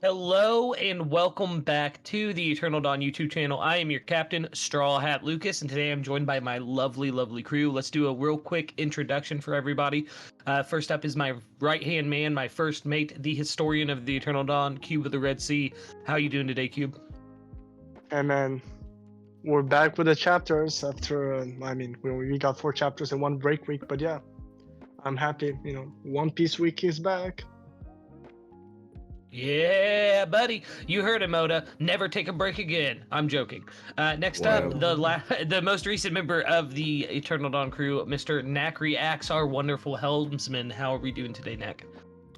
Hello and welcome back to the Eternal Dawn YouTube channel. I am your captain, Straw Hat Lucas, and today I'm joined by my lovely crew. Let's do a real quick introduction for everybody. First up is my right-hand man, my first mate, the historian of the Eternal Dawn, Cube of the Red Sea. How you doing today, Cube? And then we're back with the chapters after, we got 4 chapters in one break week, but yeah, I'm happy. One Piece week is back. Yeah, buddy. You heard him, Oda. Never take a break again. I'm joking. Next up, the most recent member of the Eternal Dawn crew, Mr. Knack Reacts, our wonderful helmsman. How are we doing today, Knack?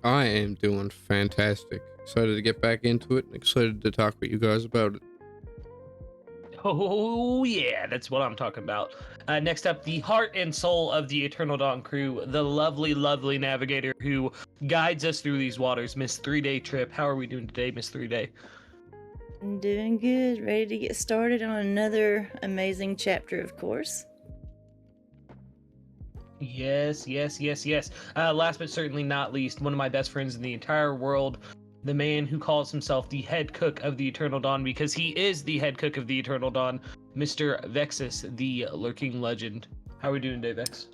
I am doing fantastic. Excited to get back into it. Excited to talk with you guys about it. Oh, yeah, that's what I'm talking about. Next up, the heart and soul of the Eternal Dawn crew, the lovely navigator who guides us through these waters, Miss 3-Day Trip. How are we doing today, Miss 3-Day? I'm doing good. Ready to get started on another amazing chapter, of course. Yes. Last but certainly not least, one of my best friends in the entire world, the man who calls himself the head cook of the Eternal Dawn because he is the head cook of the Eternal Dawn, Mr. Vexus, the lurking legend. How are we doing today, Vex?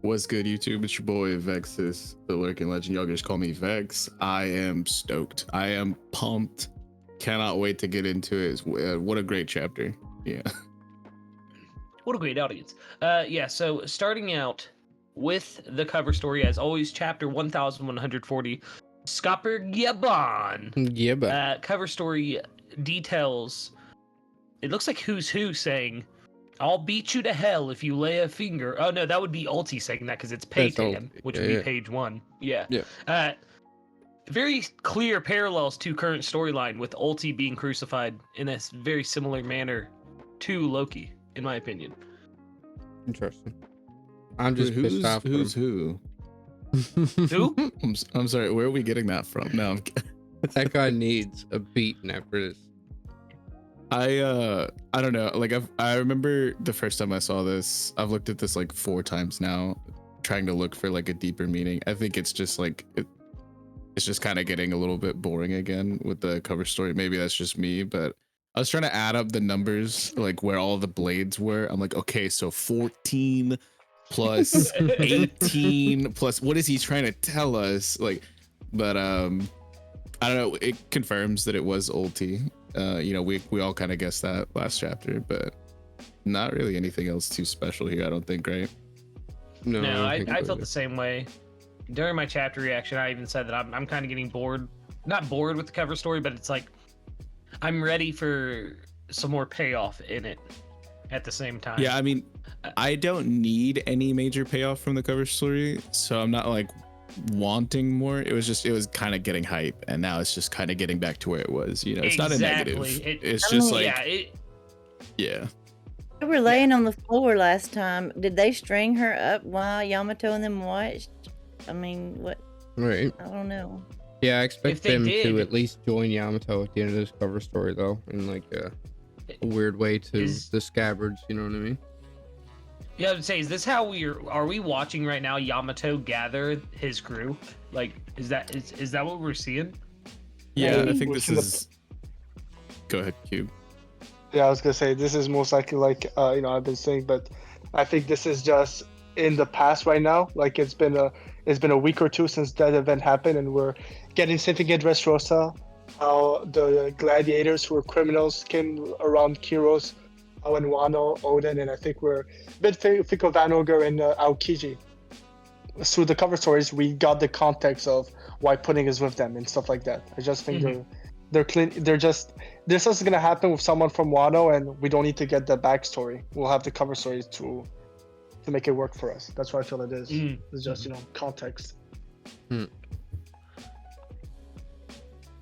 What's good, YouTube? It's your boy Vexus, the lurking legend. Y'all just call me Vex. I am stoked. I am pumped. Cannot wait to get into it. What a great chapter. Yeah. What a great audience. So starting out with the cover story, as always, chapter 1140, Skopper Gabon. Yeah, but Cover story details. It looks like Who's Who saying, "I'll beat you to hell if you lay a finger." Oh no, that would be Ulti saying that because it's Paytan, which would be page 1. Yeah. Very clear parallels to current storyline with Ulti being crucified in a very similar manner to Loki, in my opinion. interesting. I'm just pissed off. Who's who? Who? I'm sorry. Where are we getting that from? No, That guy needs a beating after this. I don't know. Like I remember the first time I saw this. I've looked at this like 4 times now, trying to look for like a deeper meaning. I think it's just like it's just kind of getting a little bit boring again with the cover story. Maybe that's just me, but I was trying to add up the numbers, like where all the blades were. I'm like, okay, so 14 plus 18 plus what is he trying to tell us? Like, but I don't know. It confirms that it was Ulti. We all kind of guessed that last chapter, but not really anything else too special here, I don't think, right? No, I felt the same way. During my chapter reaction, I even said that I'm kind of getting bored. Not bored with the cover story, but it's like I'm ready for some more payoff in it at the same time. Yeah, I mean, I don't need any major payoff from the cover story, so I'm not like wanting more. It was kind of getting hype, and now it's just kind of getting back to where it was. It's not a negative. It's just like yeah. They were laying on the floor last time. Did they string her up while Yamato and them watched? I mean, what? Right. I don't know. Yeah, I expect them did, to at least join Yamato at the end of this cover story, though, in like a weird way to the scabbards. You know what I mean? Yeah, I would say, is this how are we watching right now? Yamato gather his crew? Like, is that what we're seeing? Yeah, Maybe. I think this is. Go ahead, Cube. Yeah, I was gonna say this is most likely like I've been saying, but I think this is just in the past right now. Like it's been a week or 2 since that event happened, and we're getting something in Dressrosa. How the gladiators who were criminals came around Kiros, and Wano, Odin, and I think we're a bit think of Vanogar and Aokiji. Through the cover stories, we got the context of why Pudding is with them and stuff like that. I just think they're clean. This is gonna happen with someone from Wano, and we don't need to get the backstory. We'll have the cover stories to make it work for us. That's what I feel it is. It's just context.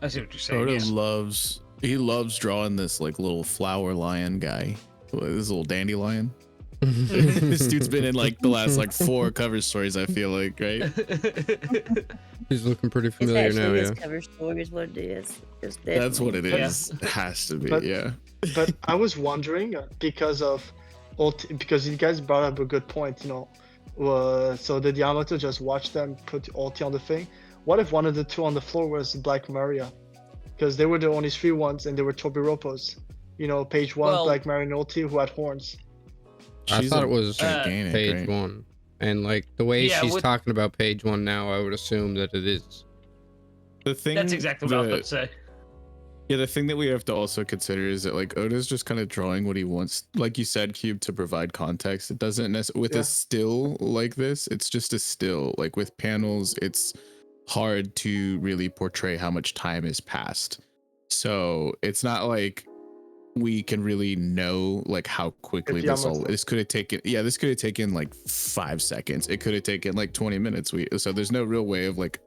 I see what you're saying. Oda loves drawing this like little flower lion guy. This little dandelion. This dude's been in like the last like 4 cover stories, I feel like, right? He's looking pretty familiar It's now. actually Yeah. this cover story is what it is. That's what it is. Yeah. It has to be. But- yeah. But I was wondering because you guys brought up a good point. So did Yamato just watch them put Ulti on the thing? What if one of the 2 on the floor was Black Maria? because they were the only 3 ones, and they were Tobiropos. You know, page 1, Well- Black Marinolti, who had horns. I thought it was gigantic, page right? 1, and like the way Yeah, she's with- talking about page 1 now, I would assume that it is. The thing That's exactly what I was about to say. Yeah, the thing that we have to also consider is that like Oda's just kind of drawing what he wants, like you said, Cube, to provide context. It doesn't necessarily with a still like this. It's just a still. Like with panels, it's hard to really portray how much time has passed. So it's not like we can really know like how quickly this could have taken. Yeah, this could have taken like 5 seconds. It could have taken like 20 minutes. So there's no real way of like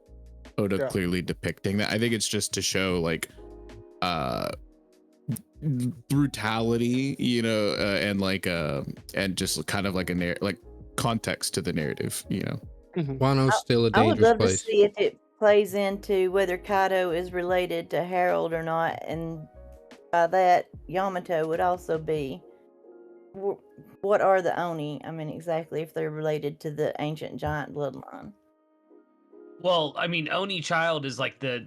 Oda clearly depicting that. I think it's just to show like brutality, you know, and like and just kind of like like context to the narrative, you know. Wano's still a I would dangerous love place. to see if it plays into whether Kaido is related to Harold or not, and by that Yamato would also be. What are the Oni? I mean, exactly if they're related to the ancient giant bloodline. Well, I mean, Oni Child is like the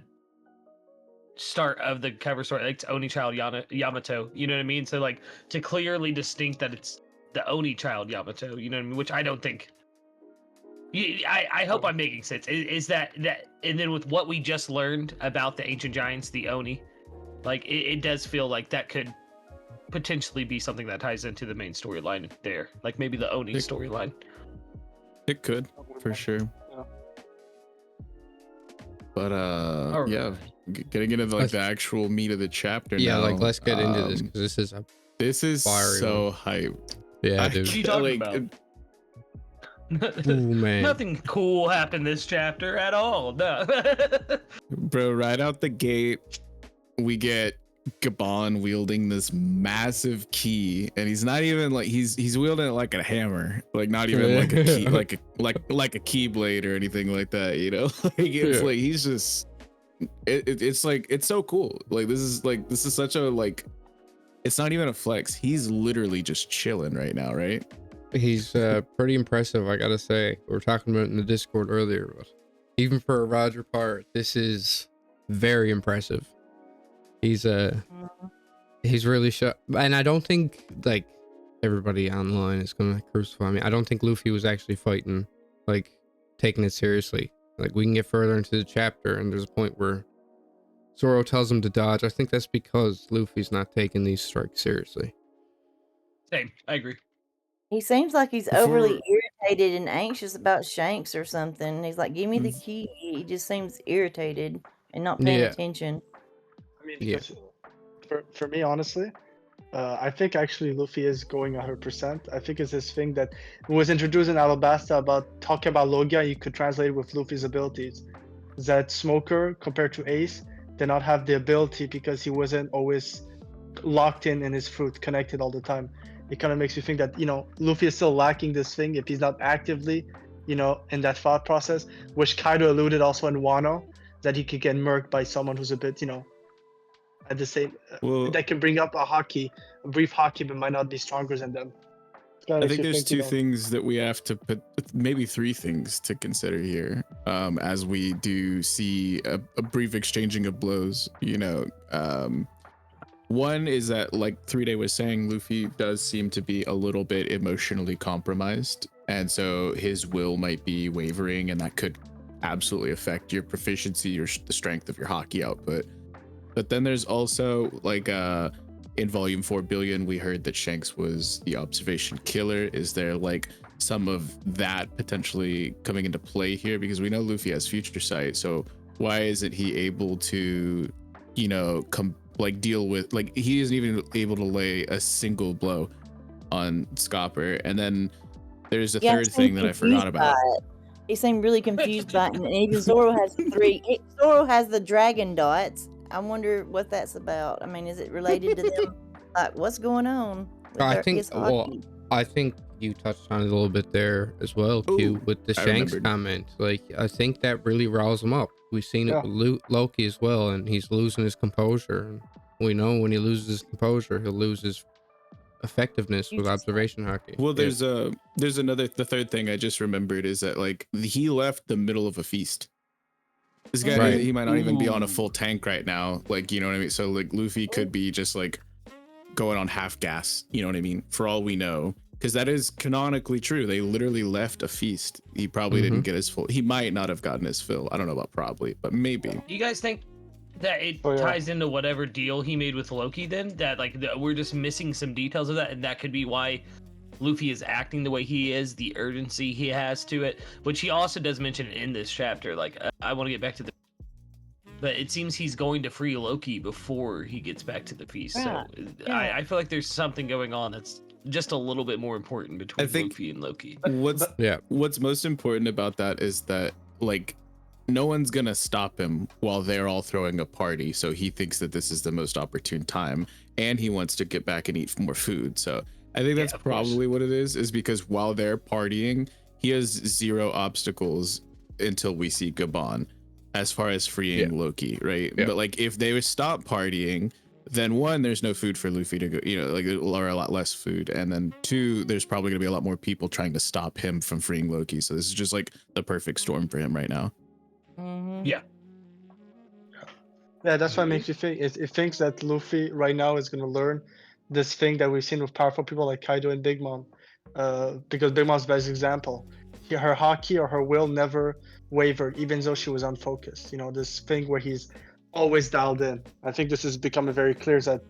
start of the cover story. Like it's Oni Child Yamato. You know what I mean? So like to clearly distinct that it's the Oni Child Yamato. You know what I mean? Which I don't think. I hope I'm making sense. Is that and then with what we just learned about the ancient giants, the Oni, like it does feel like that could potentially be something that ties into the main storyline there. Like maybe the Oni storyline. It could, for sure. But yeah, getting into like the actual meat of the chapter. Yeah, now, like let's get into this because this is so hype. Yeah, What are you talking about? Ooh, man. Nothing cool happened this chapter at all. No. Bro, right out the gate, we get Gabon wielding this massive key, and he's not even like he's wielding it like a hammer, like not even like a key, like a keyblade or anything like that, you know. Like it's like he's just it's like it's so cool. Like this is such a like it's not even a flex. He's literally just chilling right now, right? He's pretty impressive, I gotta say. We were talking about it in the Discord earlier, but even for a Roger part, this is very impressive. He's really shot, and I don't think like everybody online is gonna crucify me. I don't think Luffy was actually fighting, like taking it seriously. Like we can get further into the chapter, and there's a point where Zoro tells him to dodge. I think that's because Luffy's not taking these strikes seriously. Same, I agree. He seems like he's overly irritated and anxious about Shanks or something. He's like, "Give me the key." He just seems irritated and not paying attention. I mean, for me, honestly, I think actually Luffy is going 100%. I think it's this thing that was introduced in Alabasta about talking about Logia. You could translate it with Luffy's abilities. That Smoker, compared to Ace, did not have the ability because he wasn't always locked in his fruit, connected all the time. It kind of makes you think that, you know, Luffy is still lacking this thing if he's not actively, you know, in that thought process, which Kaido alluded also in Wano, that he could get murked by someone who's a bit, you know, at the same, that can bring up a brief haki, but might not be stronger than them. I think there's two things that we have to put, maybe 3 things to consider here, as we do see a brief exchanging of blows, you know. One is that, like 3-Day was saying, Luffy does seem to be a little bit emotionally compromised, and so his will might be wavering, and that could absolutely affect your proficiency or the strength of your haki output. But then there's also like in volume 4 billion, we heard that Shanks was the observation killer. Is there like some of that potentially coming into play here? Because we know Luffy has future sight, so why isn't he able to, you know, deal with, like, he isn't even able to lay a single blow on Scopper? And then there's a third thing that I forgot about. He seemed really confused by it, and even Zoro has 3. Zoro has the dragon dots. I wonder what that's about. I mean, is it related to them? Like, what's going on? I think you touched on it a little bit there as well, Q, with the Shanks comment. Like, I think that really riles him up. We've seen it with Loki as well, and he's losing his composure. And we know when he loses his composure, he'll lose his effectiveness with observation haki. Well, there's the third thing I just remembered is that, like, he left the middle of a feast. This guy, Right. he might not even be on a Ooh. full tank right now. Like, you know what I mean? So like Luffy could be just like going on half gas, you know what I mean? For all we know. Because that is canonically true. They literally left a feast. He probably didn't get his full. He might not have gotten his fill. I don't know about probably, but maybe. Do you guys think that it ties into whatever deal he made with Loki then? That like we're just missing some details of that, and that could be why Luffy is acting the way he is, the urgency he has to it, which he also does mention in this chapter. Like, I want to get back to the, but it seems he's going to free Loki before he gets back to the feast. Right. So Yeah. I feel like there's something going on that's just a little bit more important between I think- Luffy and Loki. What's most important about that is that like no one's gonna stop him while they're all throwing a party. So he thinks that this is the most opportune time, and he wants to get back and eat more food. So I think that's of course. probably what it is because while they're partying, he has zero obstacles until we see Gabon as far as freeing Loki, right? Yeah. But like if they would stop partying, then one, there's no food for Luffy to go, you know, like or a lot less food, and then two, there's probably gonna be a lot more people trying to stop him from freeing Loki. So this is just like the perfect storm for him right now. Mm-hmm. Yeah. Yeah, that's what makes you think. It thinks that Luffy right now is gonna learn this thing that we've seen with powerful people like Kaido and Big Mom, because Big Mom's the best example. Her haki or her will never wavered, even though she was unfocused. You know, this thing where he's always dialed in. I think this is becoming very clear that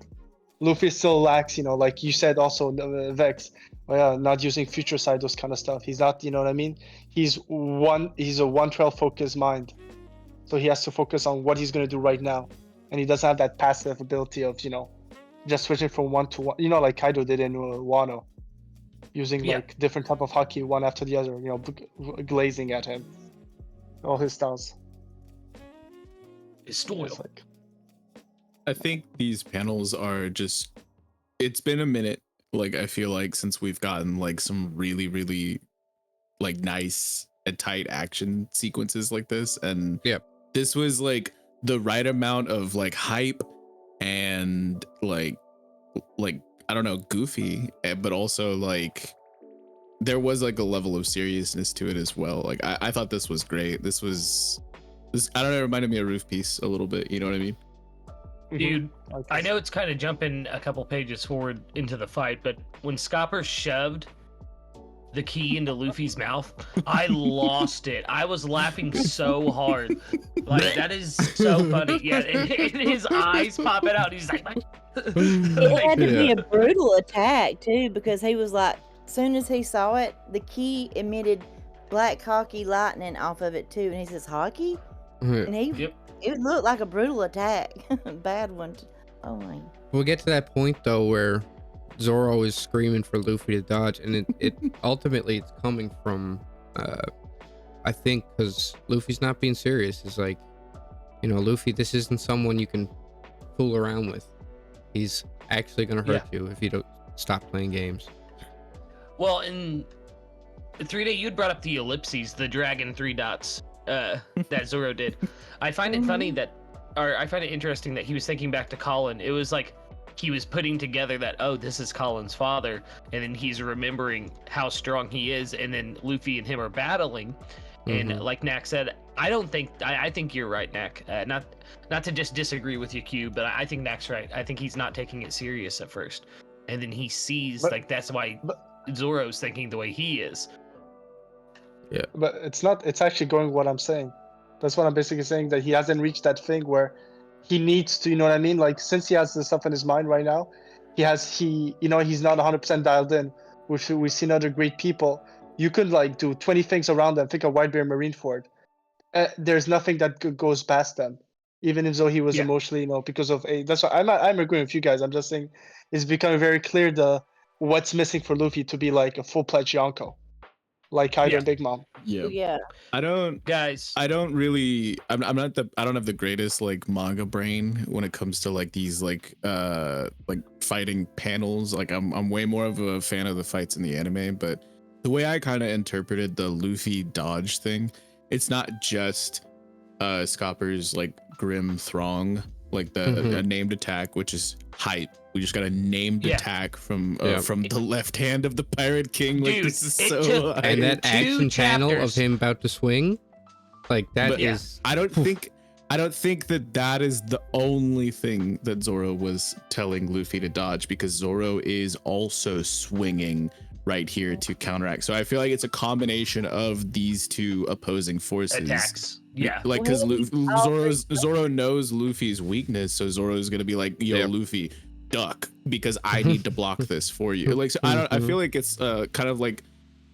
Luffy still lacks, you know, like you said also, Vex, not using future sight, those kind of stuff. He's not, you know what I mean? He's a one trail focused mind. So he has to focus on what he's going to do right now. And he doesn't have that passive ability of, you know, just switching from one to one, you know, like Kaido did in Wano, using like different type of haki one after the other, you know, glazing at him, all his styles. His style. It's like, I think these panels are just, it's been a minute, like I feel like since we've gotten like some really, really like nice and tight action sequences like this. And this was like the right amount of like hype and like I don't know, goofy, but also like there was like a level of seriousness to it as well. Like I thought this was great. This I don't know, it reminded me of Roof Piece a little bit, you know what I mean? Dude, I know it's kind of jumping a couple pages forward into the fight, but when Scopper shoved the key into Luffy's mouth, I lost it. I was laughing so hard. Like, that is so funny. Yeah, and his eyes popping out. He's like, It had to be a brutal attack too, because he was like, as soon as he saw it, the key emitted black hockey lightning off of it too, and he says, "Hockey," and it looked like a brutal attack, bad one. Oh my! We'll get to that point though where Zoro is screaming for Luffy to dodge, and it ultimately it's coming from I think because Luffy's not being serious. It's like, you know, Luffy, this isn't someone you can fool around with. He's actually gonna hurt you if you don't stop playing games. Well, in 3-Day, you'd brought up the ellipses, the dragon 3 dots that Zoro did. I find it funny that, or I find it interesting that he was thinking back to Colin. It was like he was putting together that, oh, this is Colin's father, and then he's remembering how strong he is, and then Luffy and him are battling. And like Nak said, I think you're right, Nak. Not to just disagree with you, Kube, but I think Nak's right. I think he's not taking it serious at first, and then he sees like that's why Zoro's thinking the way he is. Yeah, but it's not. It's actually going what I'm saying. That's what I'm basically saying, that he hasn't reached that thing where he needs to, you know what I mean? Like, since he has this stuff in his mind right now, you know, he's not 100% dialed in. We've seen other great people. You could like do 20 things around them. Think of Whitebeard Marineford. There's nothing that goes past them, even if though he was emotionally, you know, because of that's why I'm agreeing with you guys. I'm just saying it's becoming very clear what's missing for Luffy to be like a full-fledged Yonko, like Kaido and Big Mom. Yeah. I don't have the greatest like manga brain when it comes to like these like fighting panels. Like I'm way more of a fan of the fights in the anime, but the way I kind of interpreted the Luffy dodge thing, it's not just Scopper's like grim throng, like the named attack, which is hype. We just got a named attack from the left hand of the Pirate King. Like, Dude, this is so hype. And that action panel of him about to swing. Like that But is. I don't think that is the only thing that Zoro was telling Luffy to dodge, because Zoro is also swinging right here to counteract. So I feel like it's a combination of these two opposing forces. Attacks. Yeah. Like, because Zoro knows Luffy's weakness, so Zoro's gonna be like, "Yo, Luffy, duck, because I need to block this for you." Like, so I feel like it's kind of like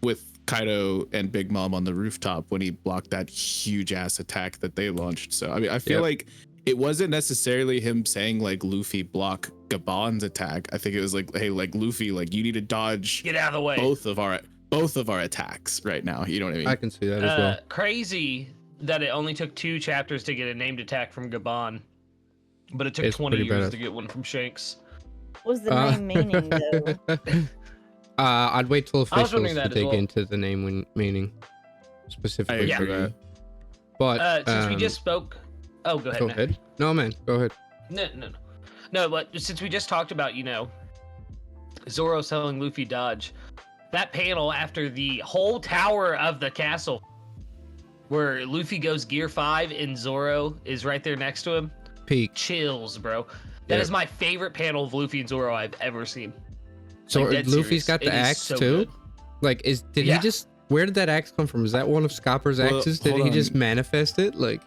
with Kaido and Big Mom on the rooftop when he blocked that huge ass attack that they launched. So I mean, I feel like it wasn't necessarily him saying like, Luffy, block Gaban's attack. I think it was like, hey, like, Luffy, like, you need to dodge, Get out of the way. both of our attacks right now. You know what I mean? I can see that as well. Crazy that it only took 2 chapters to get a named attack from Gaban, but it took It's 20 pretty years badass. to get one from Shanks. What's the name meaning though? I'd wait till I was officials wondering to that as dig well. into the name meaning specifically I for agree. that. But Since we just spoke, oh, go ahead. go Matt. ahead. No, man, go ahead. No. But since we just talked about, Zoro telling Luffy dodge, that panel after the whole tower of the castle, where Luffy goes Gear 5 and Zoro is right there next to him, Peak. chills, bro. That is my favorite panel of Luffy and Zoro I've ever seen. So Like, dead Luffy's serious. got the It is axe so too. good. Like, did he just? Where did that axe come from? Is that one of Scopper's Well, axes? Did hold he on. just manifest it? Like,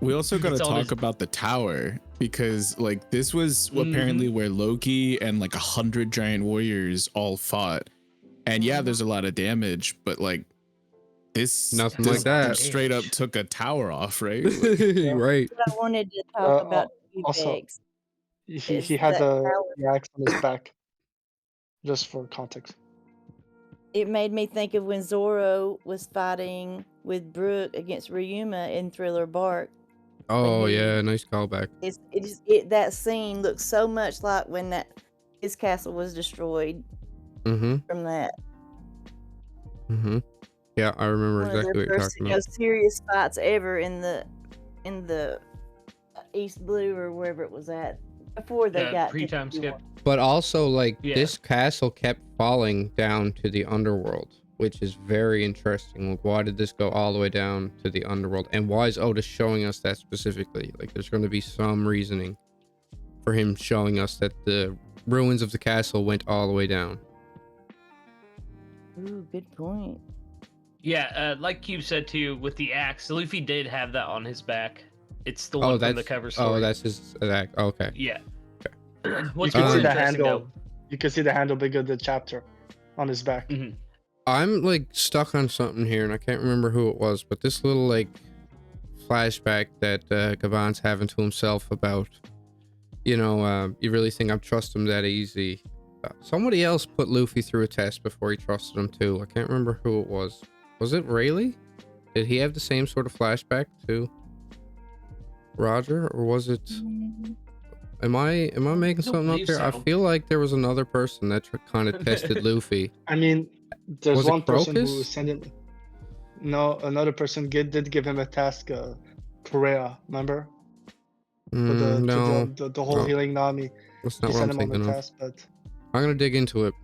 We also got to It's all talk his- about the tower, because like this was apparently where Loki and like 100 giant warriors all fought. And yeah, there's a lot of damage, but like Nothing this like that. dude straight up took a tower off, right? right? What I wanted to talk about also, Kubex. he had the axe on his back, just for context. It made me think of when Zoro was fighting with Brook against Ryuma in Thriller Bark. Oh he- yeah, nice callback. That scene looks so much like when his castle was destroyed Mm-hmm. from that. Mm-hmm. Yeah, I remember One of exactly their what you're first, talking about. serious fights ever in the East Blue or wherever it was at before they got to pre-time the skip. war. But also, like, Yeah. this castle kept falling down to the underworld, which is very interesting. Like, why did this go all the way down to the underworld? And why is Otis showing us that specifically? Like, there's going to be some reasoning for him showing us that the ruins of the castle went all the way down. Ooh, good point. Yeah, like Cube said too, with the axe, Luffy did have that on his back. It's the Oh, one from the that's cover story. oh, that's his attack. Okay. Yeah. You What's can more see the interesting handle. though? You can see the handle big of the chapter on his back. Mhm. I'm like stuck on something here, and I can't remember who it was, but this little like flashback that Gavan's having to himself about, you really think I'm trust him that easy? Somebody else put Luffy through a test before he trusted him too. I can't remember who it was. Was it Rayleigh? Did he have the same sort of flashback to Roger, or was it? Am I making something up believe here? I so. feel like there was another person that kind of tested Luffy. I mean, there's Was it one person who Crocus? sent him. No, another person did give him a task. Correa, remember? For No, the whole No. healing Nami. that's He not what sent I'm him on the thinking of. task, but I'm gonna dig into it.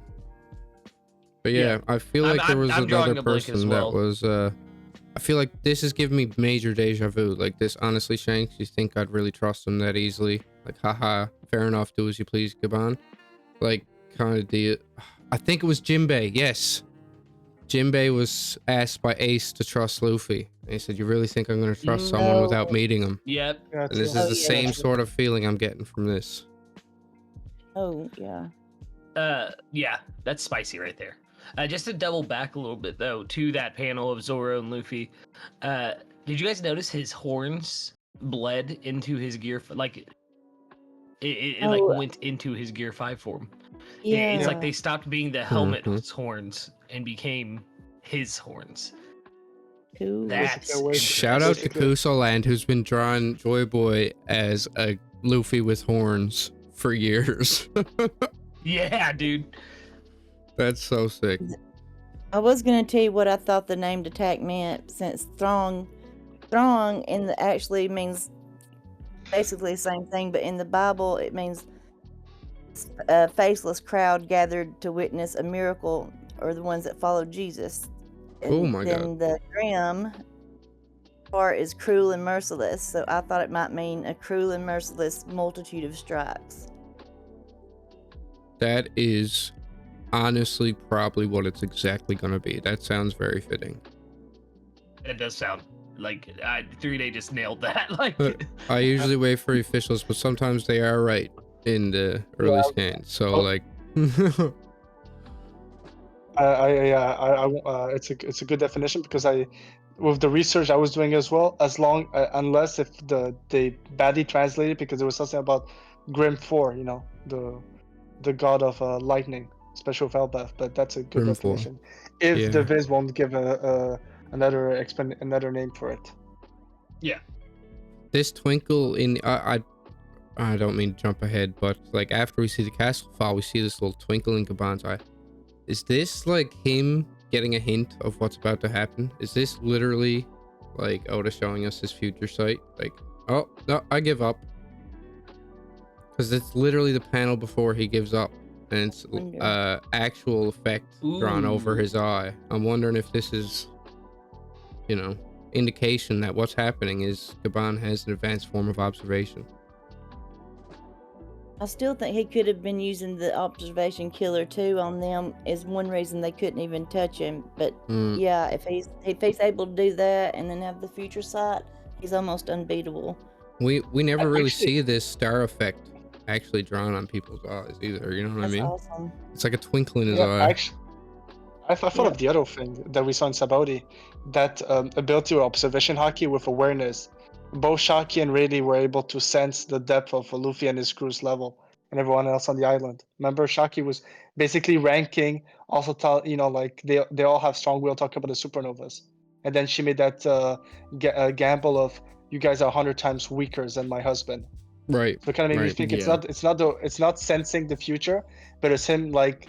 But yeah, Yeah. I feel like there was I'm drawing another a blank as person well. that was I feel like this is giving me major deja vu. Like this, honestly, Shanks, you think I'd really trust him that easily? Like, haha, fair enough, do as you please, Gaban. Like, kind of deal. I think it was Jinbei, yes. Jinbei was asked by Ace to trust Luffy. And he said, you really think I'm gonna trust someone without meeting him? Yep. yeah, And this is Oh, the yeah, same that's- sort of feeling I'm getting from this. Oh, yeah. Yeah, that's spicy right there. Just to double back a little bit though to that panel of Zoro and Luffy. Did you guys notice his horns bled into his gear? Like it like Oh. went into his gear 5 form. Yeah. It's like they stopped being the helmet's Mhm. horns and became his horns. Cool. That's Basically, wait, Shout out to basically- Kuso Land, who's been drawing Joy Boy as a Luffy with horns for years. yeah, dude. That's so sick. I was gonna tell you what I thought the named attack meant, since throng in the actually means basically the same thing, but in the Bible it means a faceless crowd gathered to witness a miracle, or the ones that followed Jesus. Oh And my then the Grimm part is cruel and merciless, so I thought it might mean a cruel and merciless multitude of strikes. That is honestly probably what it's exactly going to be. That sounds very fitting. It does sound like 3-Day just nailed that. Like, But I usually wait for the officials, but sometimes they are right in the early scans. So like, it's a good definition because with the research I was doing as well, unless if they badly translated, because there was something about Grim 4, you know, the god of lightning, special Velbeth, but that's a good Grim 4. definition. If Yeah. the Viz won't give another name for it. yeah. This twinkle in I don't mean to jump ahead, but like after we see the castle fall, we see this little twinkle in Gaban's eye. Is this like him getting a hint of what's about to happen? Is this literally like Oda showing us his future sight? Like, oh no, I give up. Because it's literally the panel before he gives up, and it's actual effect drawn over his eye. I'm wondering if this is, you know, indication that what's happening is Gaban has an advanced form of observation. I still think he could have been using the observation killer too on them is one reason they couldn't even touch him. But yeah, if he's able to do that and then have the future sight, he's almost unbeatable. We never really see this star effect actually drawn on people's eyes either. You know what I mean? Awesome. It's like a twinkle in his eye. Actually, I thought of the other thing that we saw in Sabaody, that ability or observation haki with awareness. Both Shaki and Rayleigh were able to sense the depth of Luffy and his crew's level and everyone else on the island. Remember, Shaki was basically ranking, also like they all have strong will, talking about the supernovas. And then she made that gamble of, you guys are 100 times weaker than my husband. Right. So it kind of made me think it's not sensing the future, but it's him like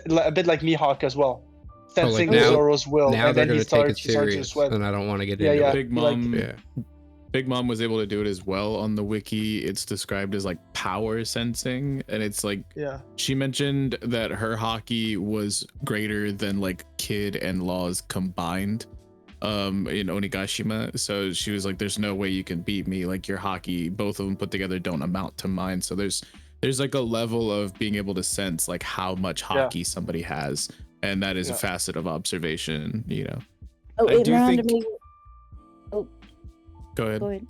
a bit like Mihawk as well, sensing Zoro's will. Now and they're then going to take it serious, and I don't want to get into it. Big Mom was able to do it as well on the wiki. It's described as like power sensing, and it's like she mentioned that her haki was greater than like Kid and Law's combined in Onigashima. So she was like, there's no way you can beat me. Like your haki, both of them put together, don't amount to mine. So there's like a level of being able to sense like how much haki somebody has, and that is a facet of observation, you know. Oh, it reminded me. Go ahead.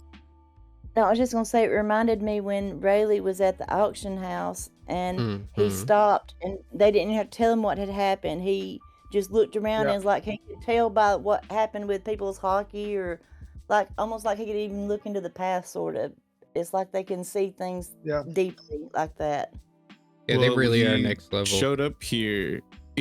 No, I was just gonna say, it reminded me when Rayleigh was at the auction house and he stopped and they didn't have to tell him what had happened. He just looked around and it's like he could tell by what happened with people's haki, or like almost like he could even look into the past, sort of. It's like they can see things deeply like that. Yeah, they really are next level. He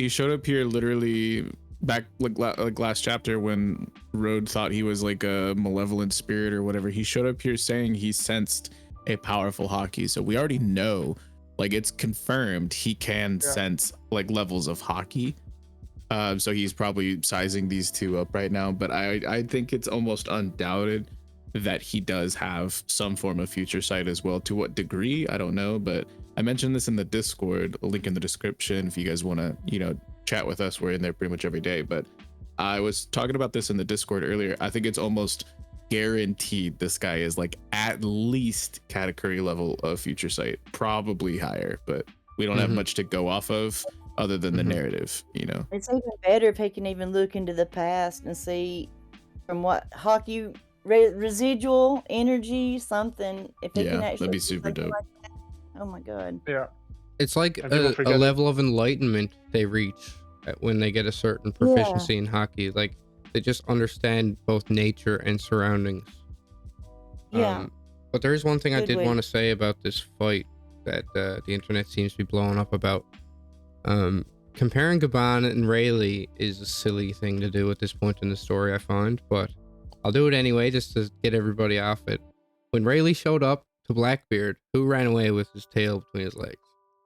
showed up here literally back like last chapter when Road thought he was like a malevolent spirit or whatever. He showed up here saying he sensed a powerful haki. So we already know, like, it's confirmed he can sense like levels of haki. So he's probably sizing these two up right now, but I think it's almost undoubted that he does have some form of future sight as well. To what degree, I don't know, but I mentioned this in the Discord, a link in the description if you guys want to, you know, chat with us. We're in there pretty much every day, but I was talking about this in the Discord earlier. I think it's almost guaranteed this guy is like at least Katakuri level of future sight, probably higher, but we don't have much to go off of other than the narrative, you know. It's even better if he can even look into the past and see from what haki residual energy, something. If they can actually, that'd be super dope. Like that. Oh my god. Yeah. It's like a level of enlightenment they reach when they get a certain proficiency in haki. Like they just understand both nature and surroundings. Yeah. But there is one thing I did want to say about this fight that the internet seems to be blowing up about. Comparing Gaban and Rayleigh is a silly thing to do at this point in the story, I find, but I'll do it anyway just to get everybody off it. When Rayleigh showed up to Blackbeard, who ran away with his tail between his legs?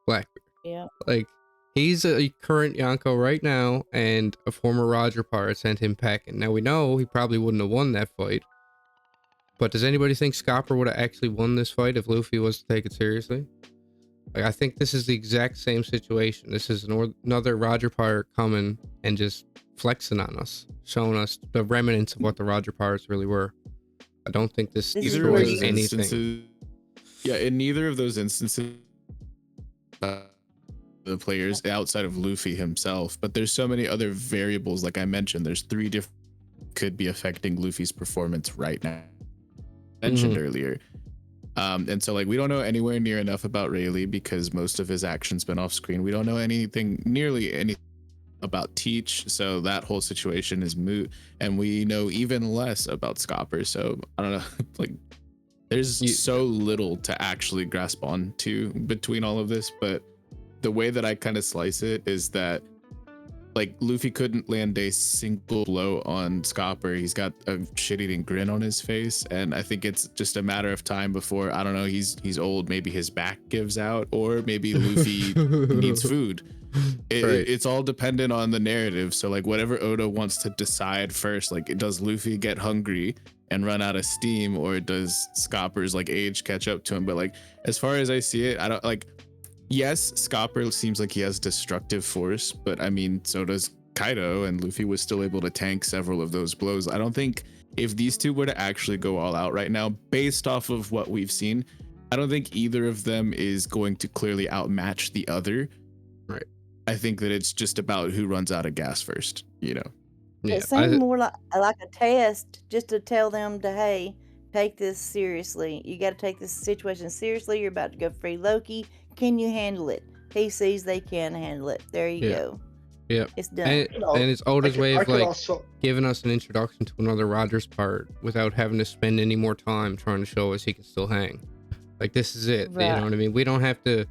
Blackbeard. Yeah. Like, he's a current Yonko right now, and a former Roger pirate sent him packing. Now we know he probably wouldn't have won that fight, but does anybody think Scopper would have actually won this fight if Luffy was to take it seriously? Like, I think this is the exact same situation. This is another Roger pirate coming and just flexing on us, showing us the remnants of what the Roger pirates really were. I don't think this This is Either of where destroys those you- instances, yeah, in neither of those instances, the players outside of Luffy himself, but there's so many other variables. Like I mentioned, there's 3 different could be affecting Luffy's performance right now. Mentioned earlier. And so like we don't know anywhere near enough about Rayleigh because most of his action's been off screen. We don't know nearly anything about Teach, so that whole situation is moot. And we know even less about Scopper. So I don't know, like there's so little to actually grasp on to between all of this. But the way that I kind of slice it is that like Luffy couldn't land a single blow on Scopper. He's got a shit-eating grin on his face, and I think it's just a matter of time before, I don't know, he's old, maybe his back gives out, or maybe Luffy needs food. It's all dependent on the narrative. So like whatever Oda wants to decide first, like does Luffy get hungry and run out of steam, or does Scopper's like age catch up to him? But like as far as I see it, I don't like. Yes, Scopper seems like he has destructive force, but I mean, so does Kaido, and Luffy was still able to tank several of those blows. I don't think if these two were to actually go all out right now, based off of what we've seen, I don't think either of them is going to clearly outmatch the other. Right. I think that it's just about who runs out of gas first, you know? Yeah, It seemed more like a test, just to tell them to, hey, take this seriously. You got to take this situation seriously. You're about to go free Loki. Can you handle it? He sees they can handle it. There you go. Yeah. It's done. And it's Oda's way of like giving us an introduction to another Rogers part without having to spend any more time trying to show us he can still hang. Like this is it. Right. You know what I mean? We don't have to,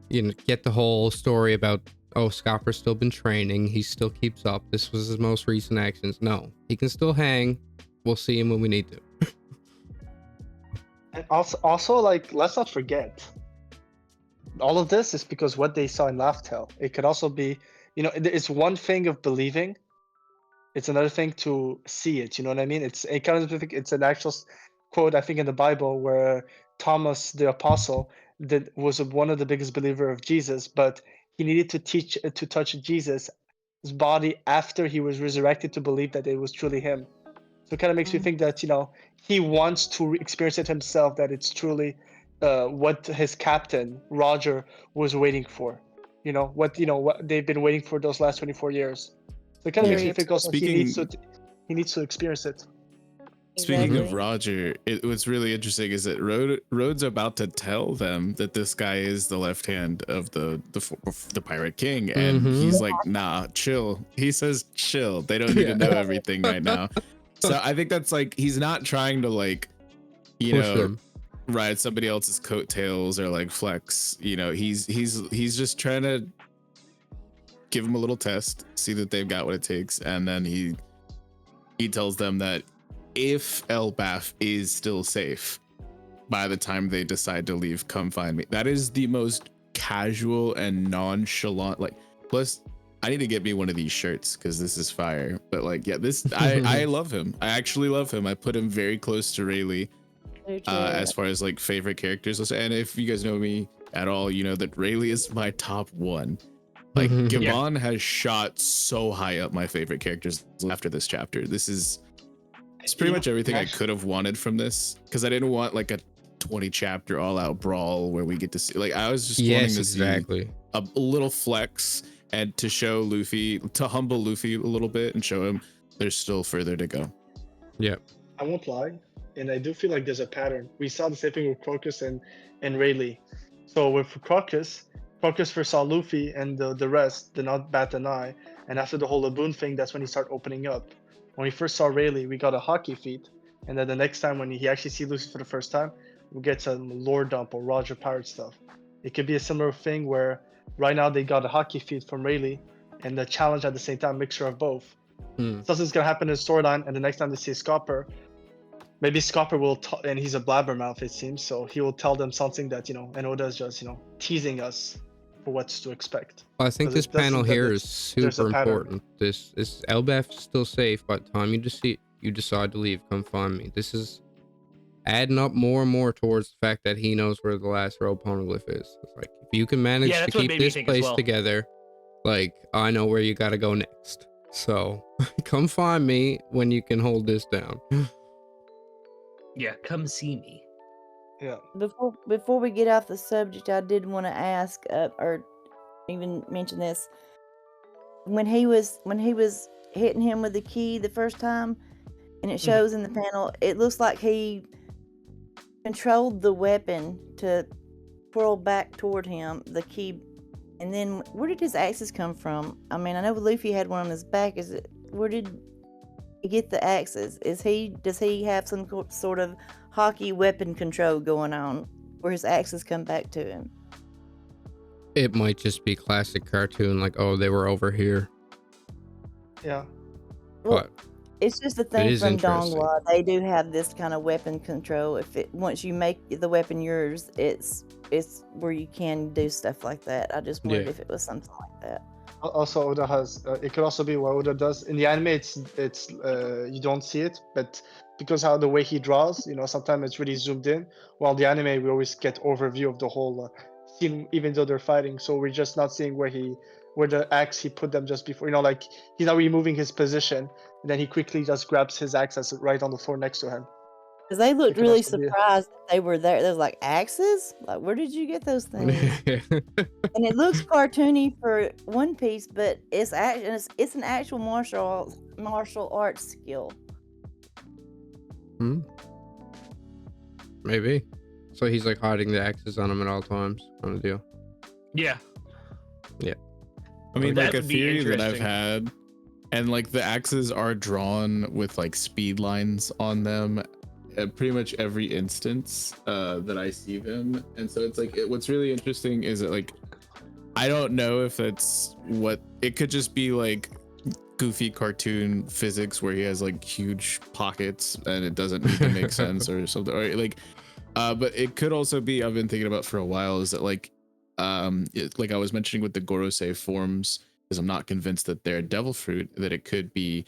get the whole story about, oh, Scopper's still been training. He still keeps up. This was his most recent actions. No, he can still hang. We'll see him when we need to. And also, like, let's not forget, all of this is because what they saw in Laugh Tale. It could also be, it's one thing of believing, it's another thing to see it. You know what I mean? It's an actual quote, I think, in the Bible where Thomas the apostle was one of the biggest believer of Jesus, but he needed to touch Jesus' body after he was resurrected to believe that it was truly him. So it kind of makes me think that he wants to experience it himself, that it's truly what his captain Roger was waiting for. What they've been waiting for those last 24 years. So it kind of makes me think also he needs to experience it. Speaking of Roger, what's really interesting is that Rhodes about to tell them that this guy is the left hand of the Pirate King, and he's like, "Nah, chill." He says, "Chill." They don't need to know everything right now. So I think that's like he's not trying to like, ride somebody else's coattails or like flex. He's just trying to give them a little test, see that they've got what it takes, and then he tells them that if Elbaf is still safe by the time they decide to leave, come find me. That is the most casual and nonchalant. Like, plus, I need to get me one of these shirts because this is fire. But like, yeah, I love him. I actually love him. I put him very close to Rayleigh as far as like favorite characters. And if you guys know me at all, you know that Rayleigh is my top one. Like Gabon has shot so high up my favorite characters after this chapter. It's pretty much everything I could have wanted from this, because I didn't want like a 20 chapter all out brawl where we get to see, like, I was just wanting to see a little flex and to show Luffy, to humble Luffy a little bit and show him there's still further to go. Yeah. I won't lie, and I do feel like there's a pattern. We saw the same thing with Crocus and Rayleigh. So with Crocus first saw Luffy, and the rest did not bat an eye. And after the whole Laboon thing, that's when he started opening up. When we first saw Rayleigh, we got a hockey feat, and then the next time when he actually see Luffy for the first time, we get some lore dump or Roger Pirate stuff. It could be a similar thing where right now they got a hockey feat from Rayleigh and the challenge at the same time, mixture of both. Something's gonna happen in the storyline, and the next time they see Scopper, maybe Scopper will, and he's a blabbermouth it seems, so he will tell them something that and Oda's just teasing us for what's to expect. Well, I think this panel here is super important. This is Elbaf still safe by the time you decide to leave. Come find me. This is adding up more and more towards the fact that he knows where the last row poneglyph is. It's like, if you can manage to keep this place together, like, I know where you got to go next. So come find me when you can hold this down. Yeah, come see me. Yeah. Before we get off the subject, I did want to ask, or even mention this. When he was hitting him with the key the first time, and it shows in the panel, it looks like he controlled the weapon to twirl back toward him, the key. And then, where did his axes come from? I mean, I know Luffy had one on his back. Where did he get the axes? Does he have some sort of hockey weapon control going on, where his axes come back to him? It might just be classic cartoon, like, oh, they were over here. Yeah. Well, it's just a thing from interesting. Donghua. They do have this kind of weapon control. Once you make the weapon yours, it's where you can do stuff like that. I just wondered if it was something like that. Also, Oda has. It could also be what Oda does in the anime. It's you don't see it, but because how the way he draws, sometimes it's really zoomed in. While the anime, we always get overview of the whole scene, even though they're fighting. So we're just not seeing where the axe he put them just before. Like he's not removing his position, and then he quickly just grabs his axe that's right on the floor next to him. Because they looked really surprised that they were there. They was like, axes? Like, where did you get those things? And it looks cartoony for One Piece, but it's an actual martial arts skill. Maybe. So he's like hiding the axes on him at all times, kind of deal. Yeah. Yeah. I mean, That like a would be theory that I've interesting. had, and like the axes are drawn with like speed lines on them at pretty much every instance that I see them. And so it's like, what's really interesting is that like, I don't know if that's what it could just be, like goofy cartoon physics where he has like huge pockets and it doesn't need to make sense or something, or like but it could also be, I've been thinking about for a while, is that like like I was mentioning with the Gorosei forms, is I'm not convinced that they're devil fruit, that it could be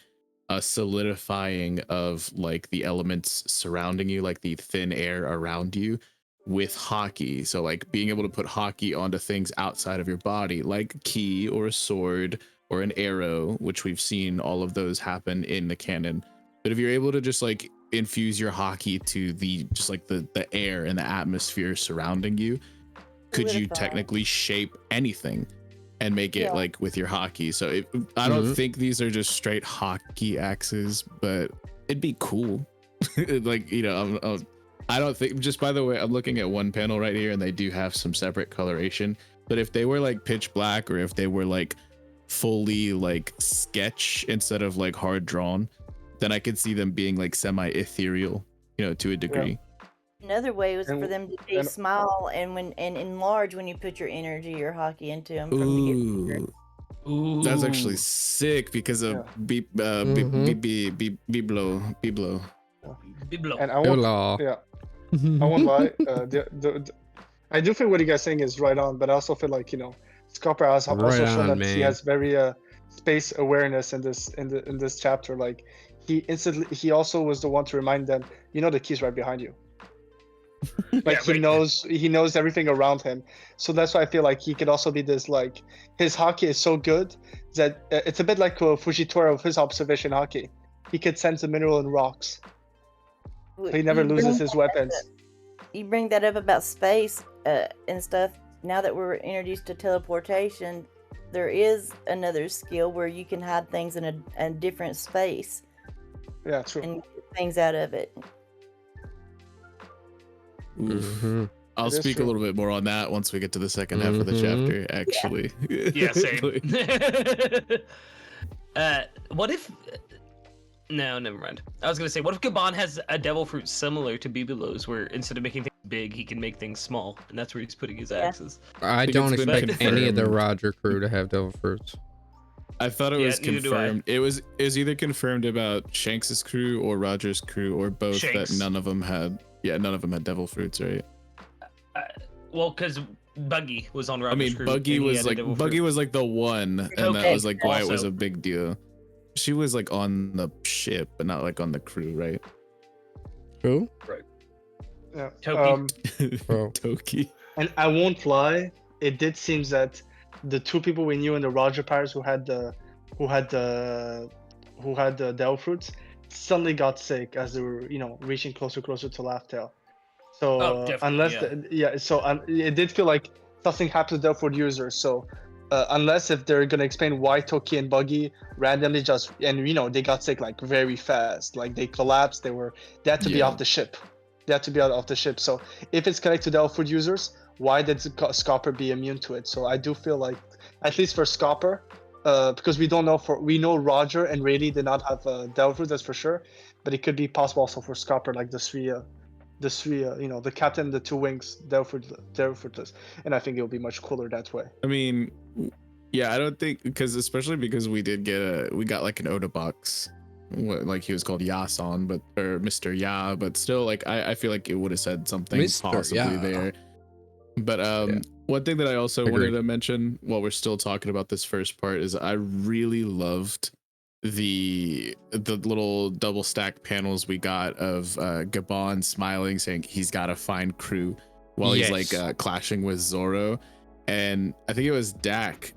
a solidifying of like the elements surrounding you, like the thin air around you with hockey. So like being able to put hockey onto things outside of your body, like ki or a sword or an arrow, which we've seen all of those happen in the canon. But if you're able to just like infuse your hockey to the just like the air and the atmosphere surrounding you, could you technically shape anything and make it like with your hockey? So I don't think these are just straight hockey axes, but it'd be cool. Like, I don't think, just by the way, I'm looking at one panel right here and they do have some separate coloration, but if they were like pitch black, or if they were like fully like sketch instead of like hard drawn, then I could see them being like semi ethereal, to a degree. Another way was for them to be small and enlarge when you put your energy or hockey into them. Ooh. That's actually sick because of Biblo. And I won't lie. I do feel what you guys saying is right on, but I also feel like Scopper has also shown that he has very space awareness in this chapter. Like he also was the one to remind them, the key's right behind you. Like he knows everything around him. So that's why I feel like he could also be this, like, his hockey is so good that it's a bit like Fujitora with his observation hockey. He could sense the mineral in rocks. So he never loses his weapons. You bring that up about space and stuff. Now that we're introduced to teleportation, there is another skill where you can hide things in a different space. Yeah, true. And get things out of it. I'll speak a little bit more on that once we get to the second half of the chapter, actually. Yeah, same. What if... No, never mind. I was going to say, what if Gaban has a devil fruit similar to Bibilo's, where instead of making things big, he can make things small, and that's where he's putting his axes? I don't expect any of the Roger crew to have devil fruits. I thought it was confirmed. It was either confirmed about Shanks's crew or Roger's crew, or both, that none of them had devil fruits, right? Well, because Buggy was on Roger's crew. Buggy was like the one, and that was like why it was a big deal. She was like on the ship, but not like on the crew, right? Who? Right. Yeah. Toki. And I won't lie, it did seem that the two people we knew in the Roger Pirates who had the devil fruits suddenly got sick as they were, reaching closer to Laugh Tale. So definitely, it did feel like something happened to Delphoid users. So unless if they're gonna explain why Toki and Buggy randomly they got sick like very fast, like they collapsed, they had to be off the ship. They had to be out of the ship. So if it's connected to Delphoid users, why did Scopper be immune to it? So I do feel like, at least for Scopper, because we know Roger and Rayleigh did not have Delphoid, that's for sure, but it could be possible also for Scopper, like the three, the captain, the two wings, Delphoidless, and I think it'll be much cooler that way. I mean, yeah, I don't think, especially because we got like an Oda box, like he was called Yason, or Mr. Ya, but still, like I feel like it would have said something possibly there. But one thing that I also wanted to mention while we're still talking about this first part is I really loved the little double stack panels we got of Gabon smiling, saying he's got to find crew while he's like clashing with Zoro. And I think it was Dak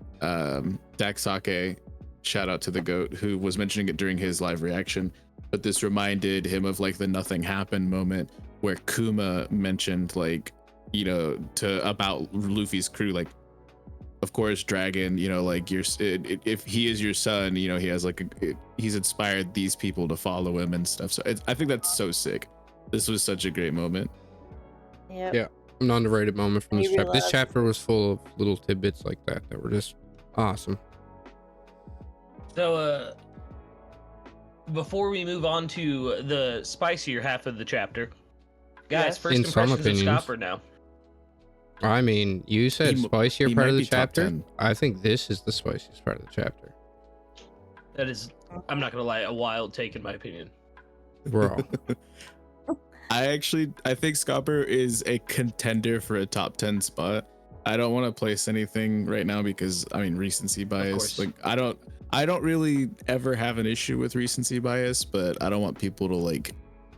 Sake, shout out to the GOAT, who was mentioning it during his live reaction, but this reminded him of like the nothing happened moment where Kuma mentioned, like, about Luffy's crew, like, of course, Dragon, like if he is your son, he has like he's inspired these people to follow him and stuff. So I think that's so sick. This was such a great moment. Yep. Yeah, an underrated moment from this chapter. This chapter was full of little tidbits like that were just awesome. So before we move on to the spicier half of the chapter, guys, first impressions of Scopper now. I mean, you said spicier part of the chapter. I think this is the spiciest part of the chapter. That is, I'm not gonna lie, a wild take in my opinion. Bro. I think Scopper is a contender for a top 10 spot. I don't want to place anything right now because recency bias. Like I don't really ever have an issue with recency bias, but I don't want people to like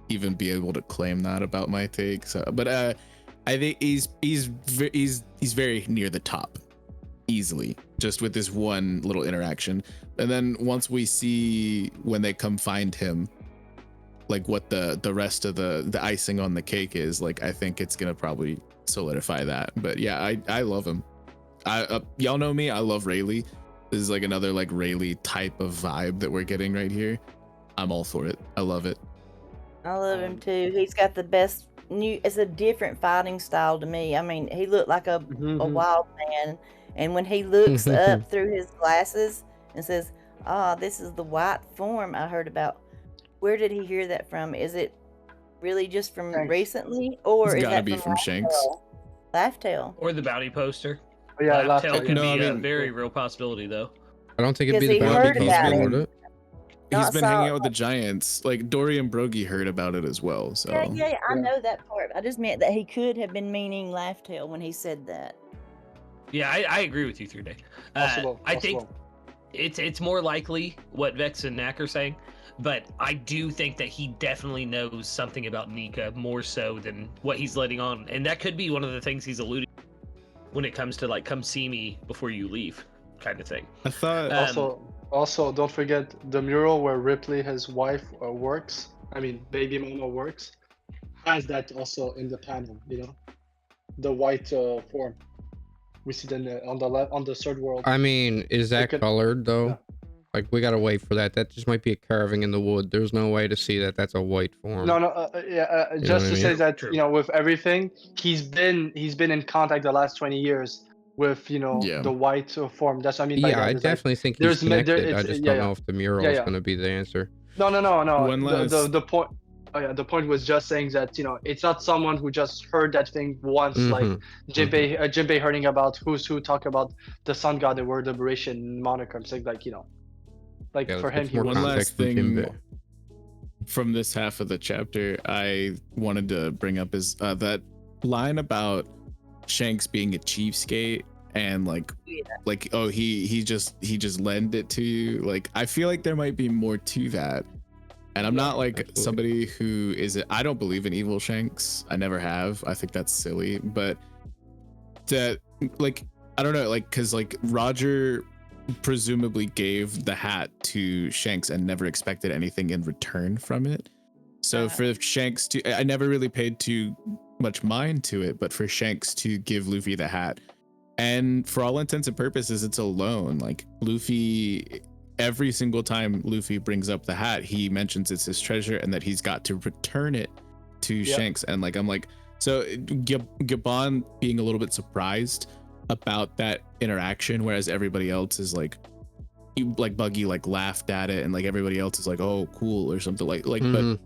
even be able to claim that about my take. So, but I think he's very near the top, easily, just with this one little interaction. And then once we see when they come find him, like what the rest of the icing on the cake is, like I think it's gonna probably solidify that. But yeah, I love him. Y'all know me, I love Rayleigh. This is like another like Rayleigh type of vibe that we're getting right here. I'm all for it. I love it. I love him too. He's got the best it's a different fighting style to me. I mean, he looked like a wild man, and when he looks up through his glasses and says, this is the white form I heard about. Where did he hear that from? Is it really just from recently, or is that from Shanks? Laugh Tale, or the bounty poster? Yeah, Laugh Tale could be a very real possibility, though. I don't think it'd be the bounty poster. He's been hanging out with the giants. Like Dory and Brogy heard about it as well. So yeah, I know that part. I just meant that he could have been meaning Laugh Tale when he said that. Yeah, I agree with you, 3Day. I think it's more likely what Vex and Knack are saying, but I do think that he definitely knows something about Nika more so than what he's letting on, and that could be one of the things he's alluding to when it comes to like come see me before you leave kind of thing. I thought also don't forget the mural where Ripley, his wife, works. I mean, baby mama works. Has that also in the panel, the white form. We see them on the third world. I mean, is that colored though? Yeah. Like we gotta wait for that. That just might be a carving in the wood. There's no way to see that that's a white form. Just to say that with everything, he's been in contact the last 20 years with the white form. That's what I mean. Yeah, I definitely think he's connected. I just don't know if the mural is going to be the answer. No. The point. Oh yeah, the point was just saying that it's not someone who just heard that thing once, like Jinbei hearing about who's who talk about the sun god and word liberation moniker. It's like for him. One last thing from this half of the chapter I wanted to bring up is that line about Shanks being a cheapskate and like he just lend it to you. Like I feel like there might be more to that. And I'm not like somebody who I don't believe in evil Shanks. I never have. I think that's silly. But that, like, I don't know, like, cause like Roger presumably gave the hat to Shanks and never expected anything in return from it. So for Shanks to, I never really paid too much mind to it, but for Shanks to give Luffy the hat, and for all intents and purposes, it's a loan. Like Luffy, every single time Luffy brings up the hat, he mentions it's his treasure and that he's got to return it to Shanks. And like, I'm like, so Gabon being a little bit surprised about that interaction, whereas everybody else is like Buggy like laughed at it, and like everybody else is like, oh, cool, or something like but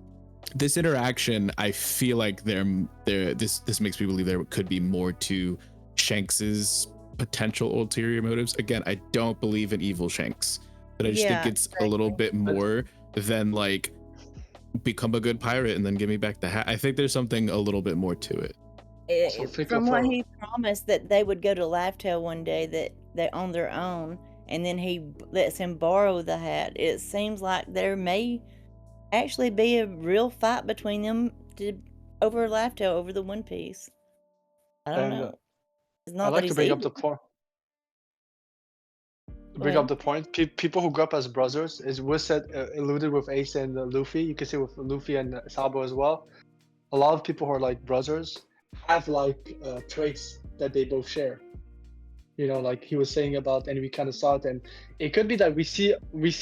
this interaction, I feel like this makes me believe there could be more to Shanks's potential ulterior motives. Again, I don't believe in evil Shanks, but I just think it's a little bit more than like become a good pirate and then give me back the hat. I think there's something a little bit more to it. From what he promised, that they would go to Lifetail one day, that they're on their own, and then he lets him borrow the hat. It seems like there may actually be a real fight between them over Lifetail, over the One Piece. I don't know. It's not I'd like to bring up the point. People who grew up as brothers was said alluded with Ace and Luffy. You can see with Luffy and Sabo as well. A lot of people who are like brothers have like traits that they both share. You know, like he was saying about, and we kind of saw it, and it could be that we see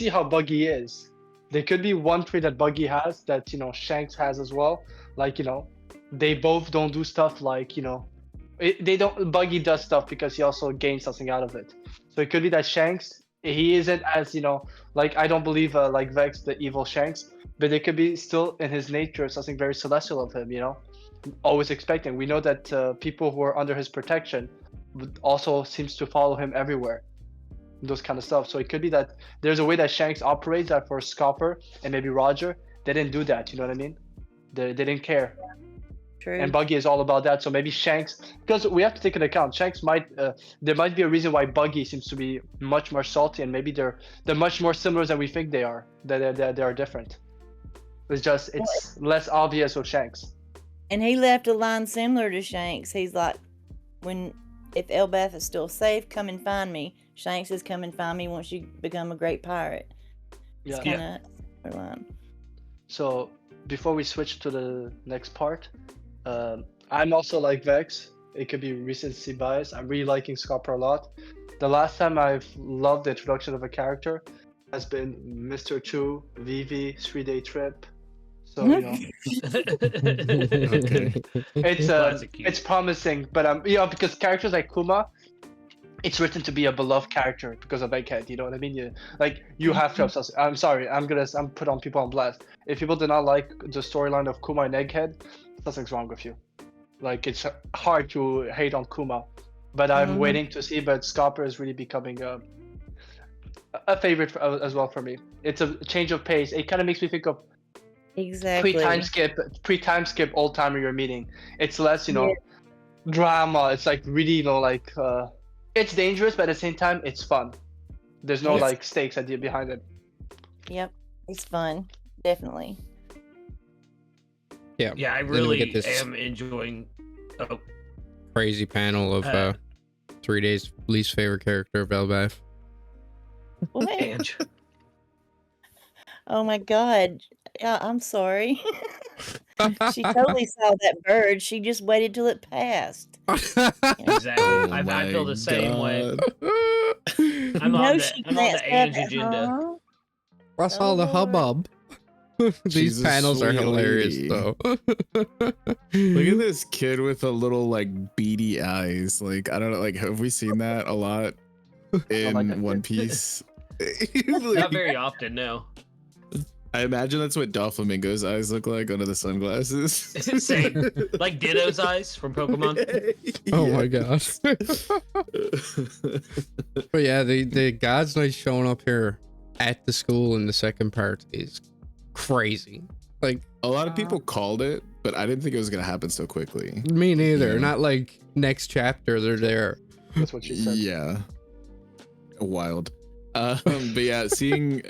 how Buggy is. There could be one trait that Buggy has that, you know, Shanks has as well. Like, you know, they both don't do stuff like, you know, Buggy does stuff because he also gains something out of it. So it could be that Shanks, he isn't as, you know, like, I don't believe like Vex, the evil Shanks, but it could be still in his nature something very celestial of him, you know, always expecting. We know that people who are under his protection also seems to follow him everywhere, those kind of stuff. So it could be that there's a way that Shanks operates that for Scopper and maybe Roger, they didn't do that, you know what I mean? They didn't care. True. And Buggy is all about that. So maybe Shanks, because we have to take into account, Shanks might, there might be a reason why Buggy seems to be much more salty, and maybe they're much more similar than we think they are. They are different. It's less obvious with Shanks. And he left a line similar to Shanks. He's like, if Elbaf is still safe, come and find me. Shanks says, come and find me once you become a great pirate. It's kind of line. So before we switch to the next part, I'm also like Vex. It could be recency bias. I'm really liking Scopper a lot. The last time I've loved the introduction of a character has been Mr. Chu, Vivi, 3-day trip. So, you know, it's promising, but you know, because characters like Kuma, it's written to be a beloved character because of Egghead. You know what I mean? You have to have. I'm sorry, I'm put on people on blast. If people do not like the storyline of Kuma and Egghead, something's wrong with you. Like, it's hard to hate on Kuma, but I'm waiting to see. But Scopper is really becoming a favorite as well for me. It's a change of pace. It kind of makes me think of pre-time skip old timer you're meeting. It's less, you know, drama. It's like really, you know, like it's dangerous, but at the same time it's fun. There's no like stakes idea behind it. Yep, it's fun, definitely. Yeah, I really am enjoying crazy panel of 3 days least favorite character of Elbaf. What? Oh my god. Yeah, I'm sorry. She totally saw that bird. She just waited till it passed. Exactly. I feel the same way. I'm on the Ange agenda. What's all the hubbub? These panels are hilarious, though. Look at this kid with a little like beady eyes. Like, I don't know. Like, have we seen that a lot in One Piece? Not very often, no. I imagine that's what Doflamingo's eyes look like under the sunglasses. Same. Like Ditto's eyes from Pokemon. Oh my gosh. But yeah, the God's Night showing up here at the school in the second part is crazy. Like, a lot of people called it, but I didn't think it was gonna happen so quickly. Me neither. Not like next chapter they're there. That's what she said. Yeah. Wild. But yeah, seeing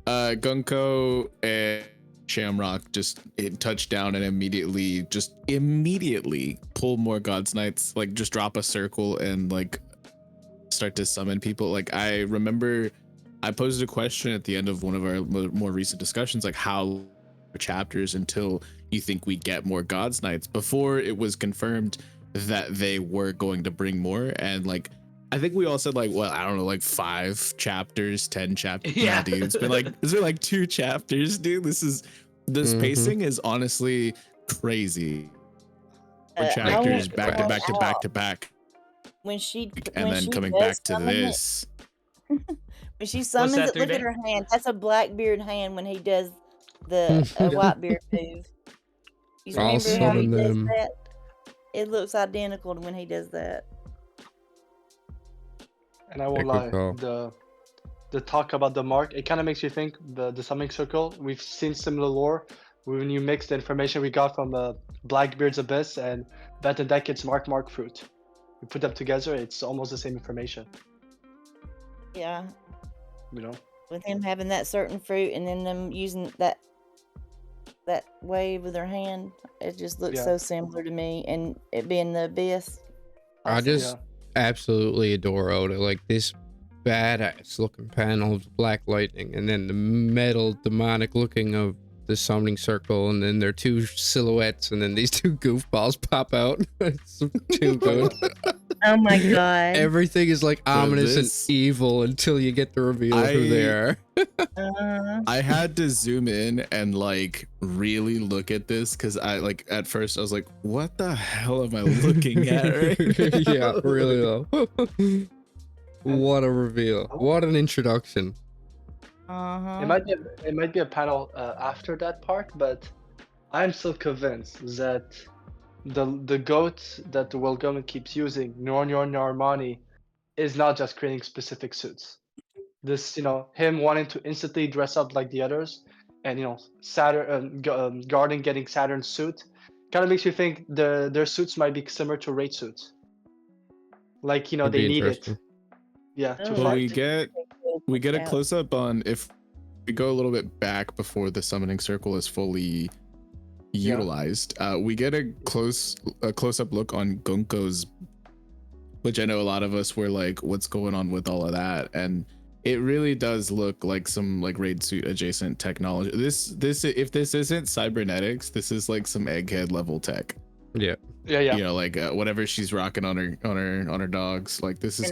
Gunko and Shamrock just touch down and immediately pull more God's Knights, like just drop a circle and like start to summon people. Like I remember I posed a question at the end of one of our more recent discussions, like how chapters until you think we get more God's Knights, before it was confirmed that they were going to bring more. And like I think we all said like, well, I don't know, like 5 chapters, 10 chapters. Yeah. Nah, dude, it's been like 2 chapters, dude. This pacing is honestly crazy. 4 chapters back to back to back to back. When she And then coming back to this. When she summons it, look at her hand. That's a Blackbeard hand when he does the Whitebeard move. You remember how he does that? It looks identical to when he does that. And I won't lie, the talk about the mark, it kind of makes you think the summoning circle. We've seen similar lore when you mix the information we got from Blackbeard's Abyss and Vetendekit's Mark fruit. You put them together, it's almost the same information. Yeah. You know? With him having that certain fruit and then them using that wave with their hand, it just looks so similar to me. And it being the Abyss. I just absolutely adore Oda. Like this badass looking panel of black lightning, and then the metal demonic looking of the summoning circle, and then their 2 silhouettes, and then these 2 goofballs pop out. It's too good. Oh my god. Everything is like ominous and evil until you get the reveal of who they are. I had to zoom in and like really look at this because I like at first I was like, what the hell am I looking at right now? Yeah, really though. What a reveal. What an introduction. It might be a panel after that part, but I'm still convinced that the goat that the world government keeps using, Nornyorn Narmani, is not just creating specific suits. This, him wanting to instantly dress up like the others, and Saturn, Garden getting Saturn's suit, kind of makes you think their suits might be similar to raid suits. Like they need it. Yeah. Well, we get a close up on, if we go a little bit back before the summoning circle is fully utilized. We get a close up look on Gunko's, which I know a lot of us were like, what's going on with all of that? And it really does look like some like raid suit adjacent technology. This if this isn't cybernetics, this is like some egghead level tech. Yeah. Like whatever she's rocking on her dogs. Like this is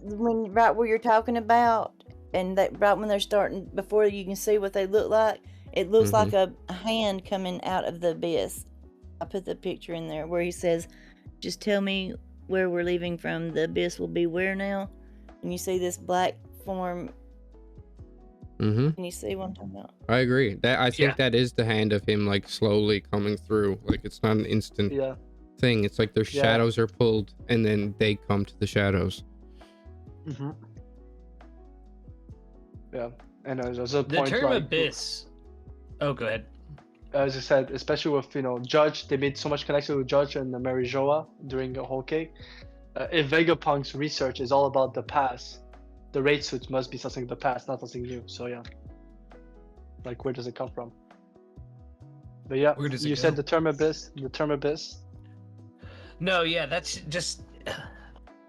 when right where you're talking about, and that right when they're starting, before you can see what they look like, it looks like a hand coming out of the abyss. I put the picture in there where he says, just tell me where we're leaving from. The abyss will be where now? And you see this black form. Can you see what I'm talking about? I agree. I think that is the hand of him like slowly coming through. Like it's not an instant thing. It's like their shadows are pulled and then they come to the shadows. Yeah, and there's a the point term like, abyss. Oh, go ahead. As I said, especially with Judge, they made so much connection with Judge and Mary Joa during the whole cake. If Vegapunk's research is all about the past, the raid suits must be something of the past, not something new. So yeah, like where does it come from? But yeah, you said the term abyss. No, yeah, that's just.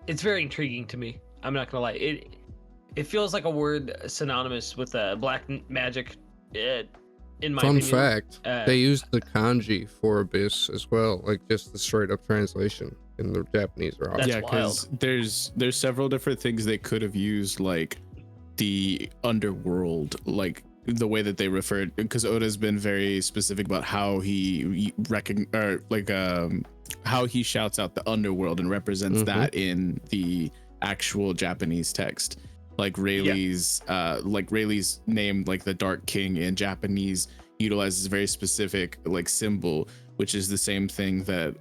It's very intriguing to me. I'm not gonna lie. It feels like a word synonymous with black magic. In my opinion. Fun fact: they used the kanji for abyss as well, like just the straight up translation in the Japanese. Because there's several different things they could have used, like the underworld, like the way that they referred. Because Oda's been very specific about how he how he shouts out the underworld and represents that in the actual Japanese text. Like Rayleigh's Rayleigh's name, like the Dark King in Japanese, utilizes a very specific like symbol, which is the same thing that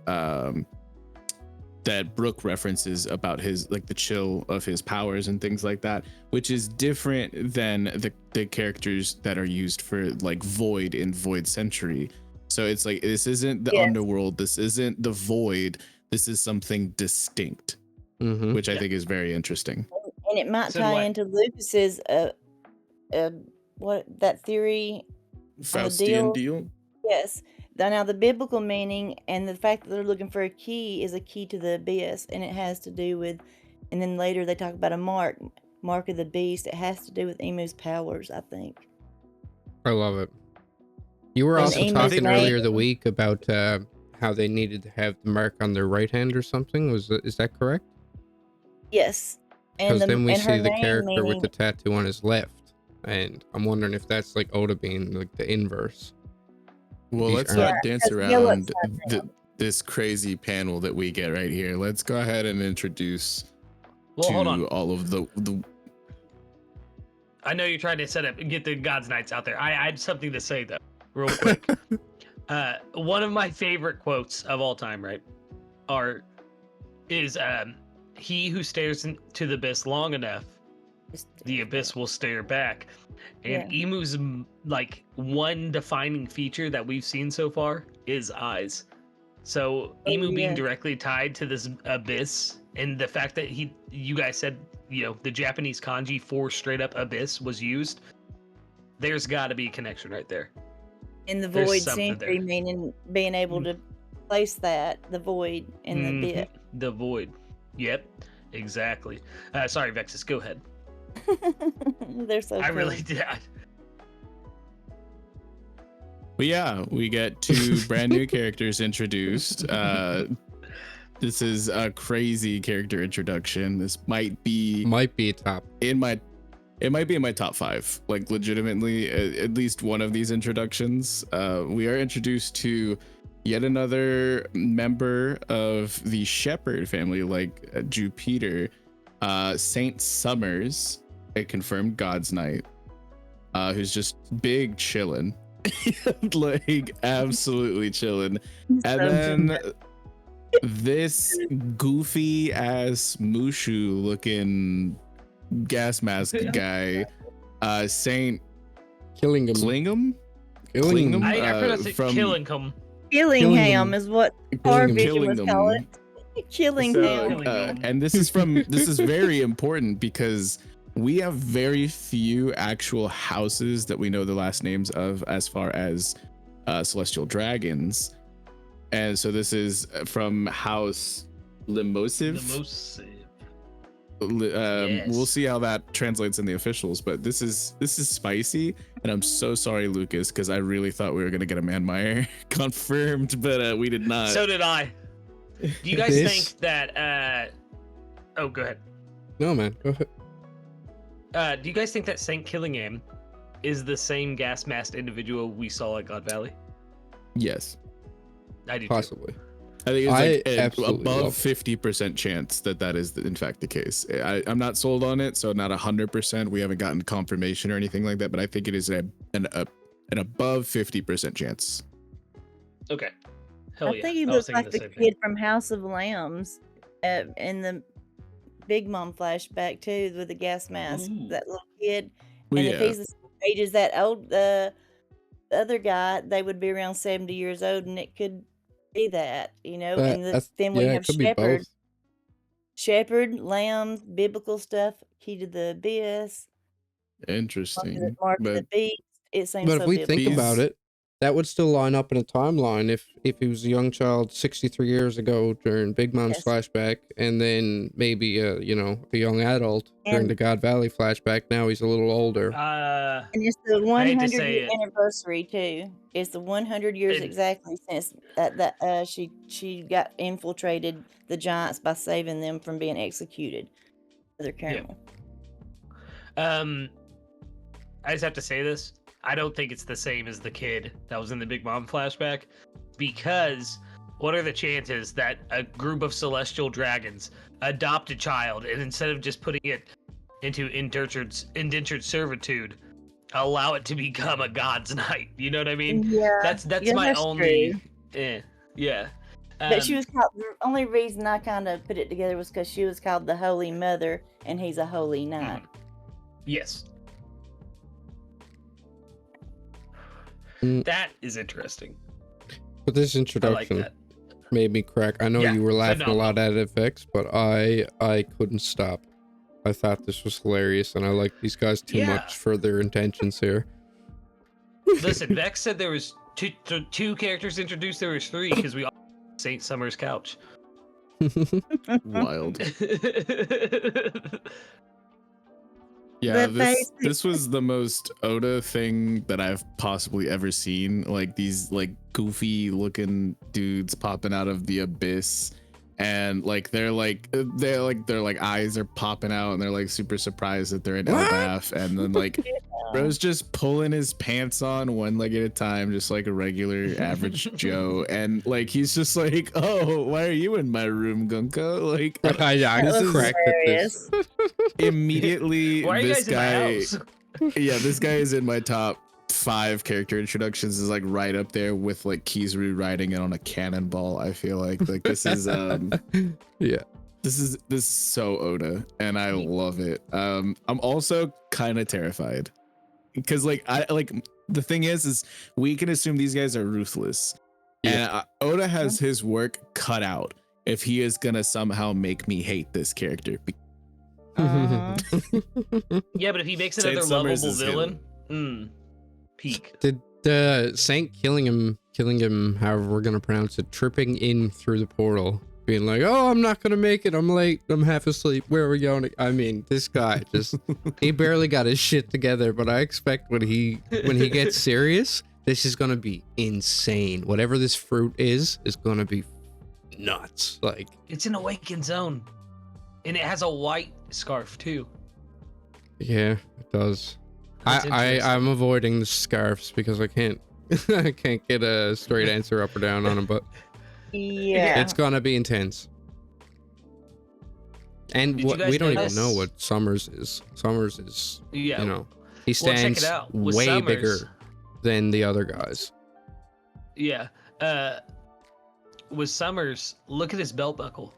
that Brook references about his like the chill of his powers and things like that, which is different than the characters that are used for like Void in Void Century. So it's like, this isn't the underworld, this isn't the void, this is something distinct, which I think is very interesting. And it might tie into Lucas's what that theory, Faustian deal. Yes. Now the biblical meaning and the fact that they're looking for a key is a key to the abyss, and it has to do with And then later they talk about a mark of the beast. It has to do with Emu's powers, I think. I love it. You were And also Emu's talking name- earlier the week about how they needed to have the mark on their right hand or something. Is that correct? Yes. Because then we and her see the name character with meaning- the tattoo on his left, and I'm wondering if that's like Oda being like the inverse. Well, These let's aren't- not Yeah, dance because Gil looks around this crazy panel that we get right here. Let's go ahead and introduce Well, hold on. all of the I know you're trying to set up and get the God's Knights out there. I had something to say though, real quick. One of my favorite quotes of all time, right, is he who stares into the abyss long enough, the abyss will stare back. And Emu's like one defining feature that we've seen so far is eyes. So Emu being directly tied to this abyss, and the fact that you guys said, you know, the Japanese kanji for straight up abyss was used, there's got to be a connection right there. In the There's void something century, there. meaning being able to place that, the void in the Mhm. bit. The void. Yep, exactly. Sorry, Vexus, go ahead. They're so I cool. really did. But yeah, we get two brand new characters introduced. This is a crazy character introduction. This might be a top. it might be in my top 5. Like legitimately, at least one of these introductions. We are introduced to yet another member of the Shepherd family, like Jupiter, Saint Summers, a confirmed God's Knight, who's just big chilling. Like absolutely chilling. And then this goofy ass Mushu looking gas mask guy, Saint Killingham. Klingham. Killingham. I pronounce it from- Killingham. Killingham is what our vision was Killingham. called. Killingham. So, and this is very important because we have very few actual houses that we know the last names of as far as celestial dragons. And so this is from House Limosiv. Yes. We'll see how that translates in the officials, but this is spicy, and I'm so sorry, Lucas, because I really thought we were gonna get a Manmeyer confirmed, but we did not. So did I. Do you guys This- think that? Oh, go ahead. No, man. Go ahead. Do you guys think that Saint Killingham is the same gas masked individual we saw at God Valley? Yes, I do. Possibly. I think it's like absolutely above love 50% chance that is in fact the case. I'm not sold on it, so not 100%. We haven't gotten confirmation or anything like that, but I think it is an above 50% chance. Too. Okay. Hell I yeah. think he I was looks like thinking the same thing. kid from House of Lambs in the Big Mom flashback too, with the gas mask. Ooh. That little kid. Well, And yeah. if he's the same age as that old the other guy, they would be around 70 years old, and it could be that, you know. And then we have it could be Shepherd, both. Shepherd, lambs, biblical stuff, key to the abyss, Interesting. mark of the But beast. It seems But so if we biblical. think about it, that would still line up in a timeline if he was a young child 63 years ago during Big Mom's Yes. flashback, and then maybe a young adult during And- the God Valley flashback. Now he's a little older. And it's the I hate to 100 say year it. anniversary too. It's the 100 years And- exactly since she got infiltrated the giants by saving them from being executed for their caramel. I just have to say this. I don't think it's the same as the kid that was in the Big Mom flashback, because what are the chances that a group of celestial dragons adopt a child, and instead of just putting it into indentured servitude, allow it to become a God's Knight? You know what I mean? Yeah, That's yeah, my that's only. true. Yeah. But she was called. The only reason I kind of put it together was because she was called the Holy Mother, and he's a holy knight. Yes. Mm. That is interesting. But this I like introduction that. made me crack. I know Yeah, you were laughing a lot phenomenal. at FX, but I couldn't stop. I thought this was hilarious, and I like these guys too Yeah. much for their intentions here. Listen, Vex said there was two characters introduced. There was 3 because we all Saint Summer's couch. Wild. Yeah, this was the most Oda thing that I've possibly ever seen. Like these like goofy looking dudes popping out of the abyss, and like their eyes are popping out, and they're like super surprised that they're in Elbaf, and then like bro's just pulling his pants on one leg at a time, just like a regular average Joe, and like he's just like, oh, why are you in my room, Gunko? Like I just cracked at this. Immediately, Why are you this guys in my house? yeah, this guy is in my top 5 character introductions. Is like right up there with like Kizaru riding it on a cannonball. I feel like this is yeah, this is so Oda, and I love it. I'm also kind of terrified because like the thing is we can assume these guys are ruthless, and Oda has his work cut out if he is gonna somehow make me hate this character. Yeah, but if he makes another lovable villain, peak. Did Saint killing him, however we're gonna pronounce it, tripping in through the portal, being like, "Oh, I'm not gonna make it. I'm late. I'm half asleep. Where are we going?" I mean, this guy he barely got his shit together. But I expect when he gets serious, this is gonna be insane. Whatever this fruit is gonna be nuts. Like, it's an awakened zone, and it has a white scarf too. Yeah, it does. I'm avoiding the scarves because I can't get a straight answer up or down on them, but yeah, it's gonna be intense. And we don't even know what Summers is. Summers is, you know, he stands way Summers, bigger than the other guys. Yeah. With Summers, look at his belt buckle.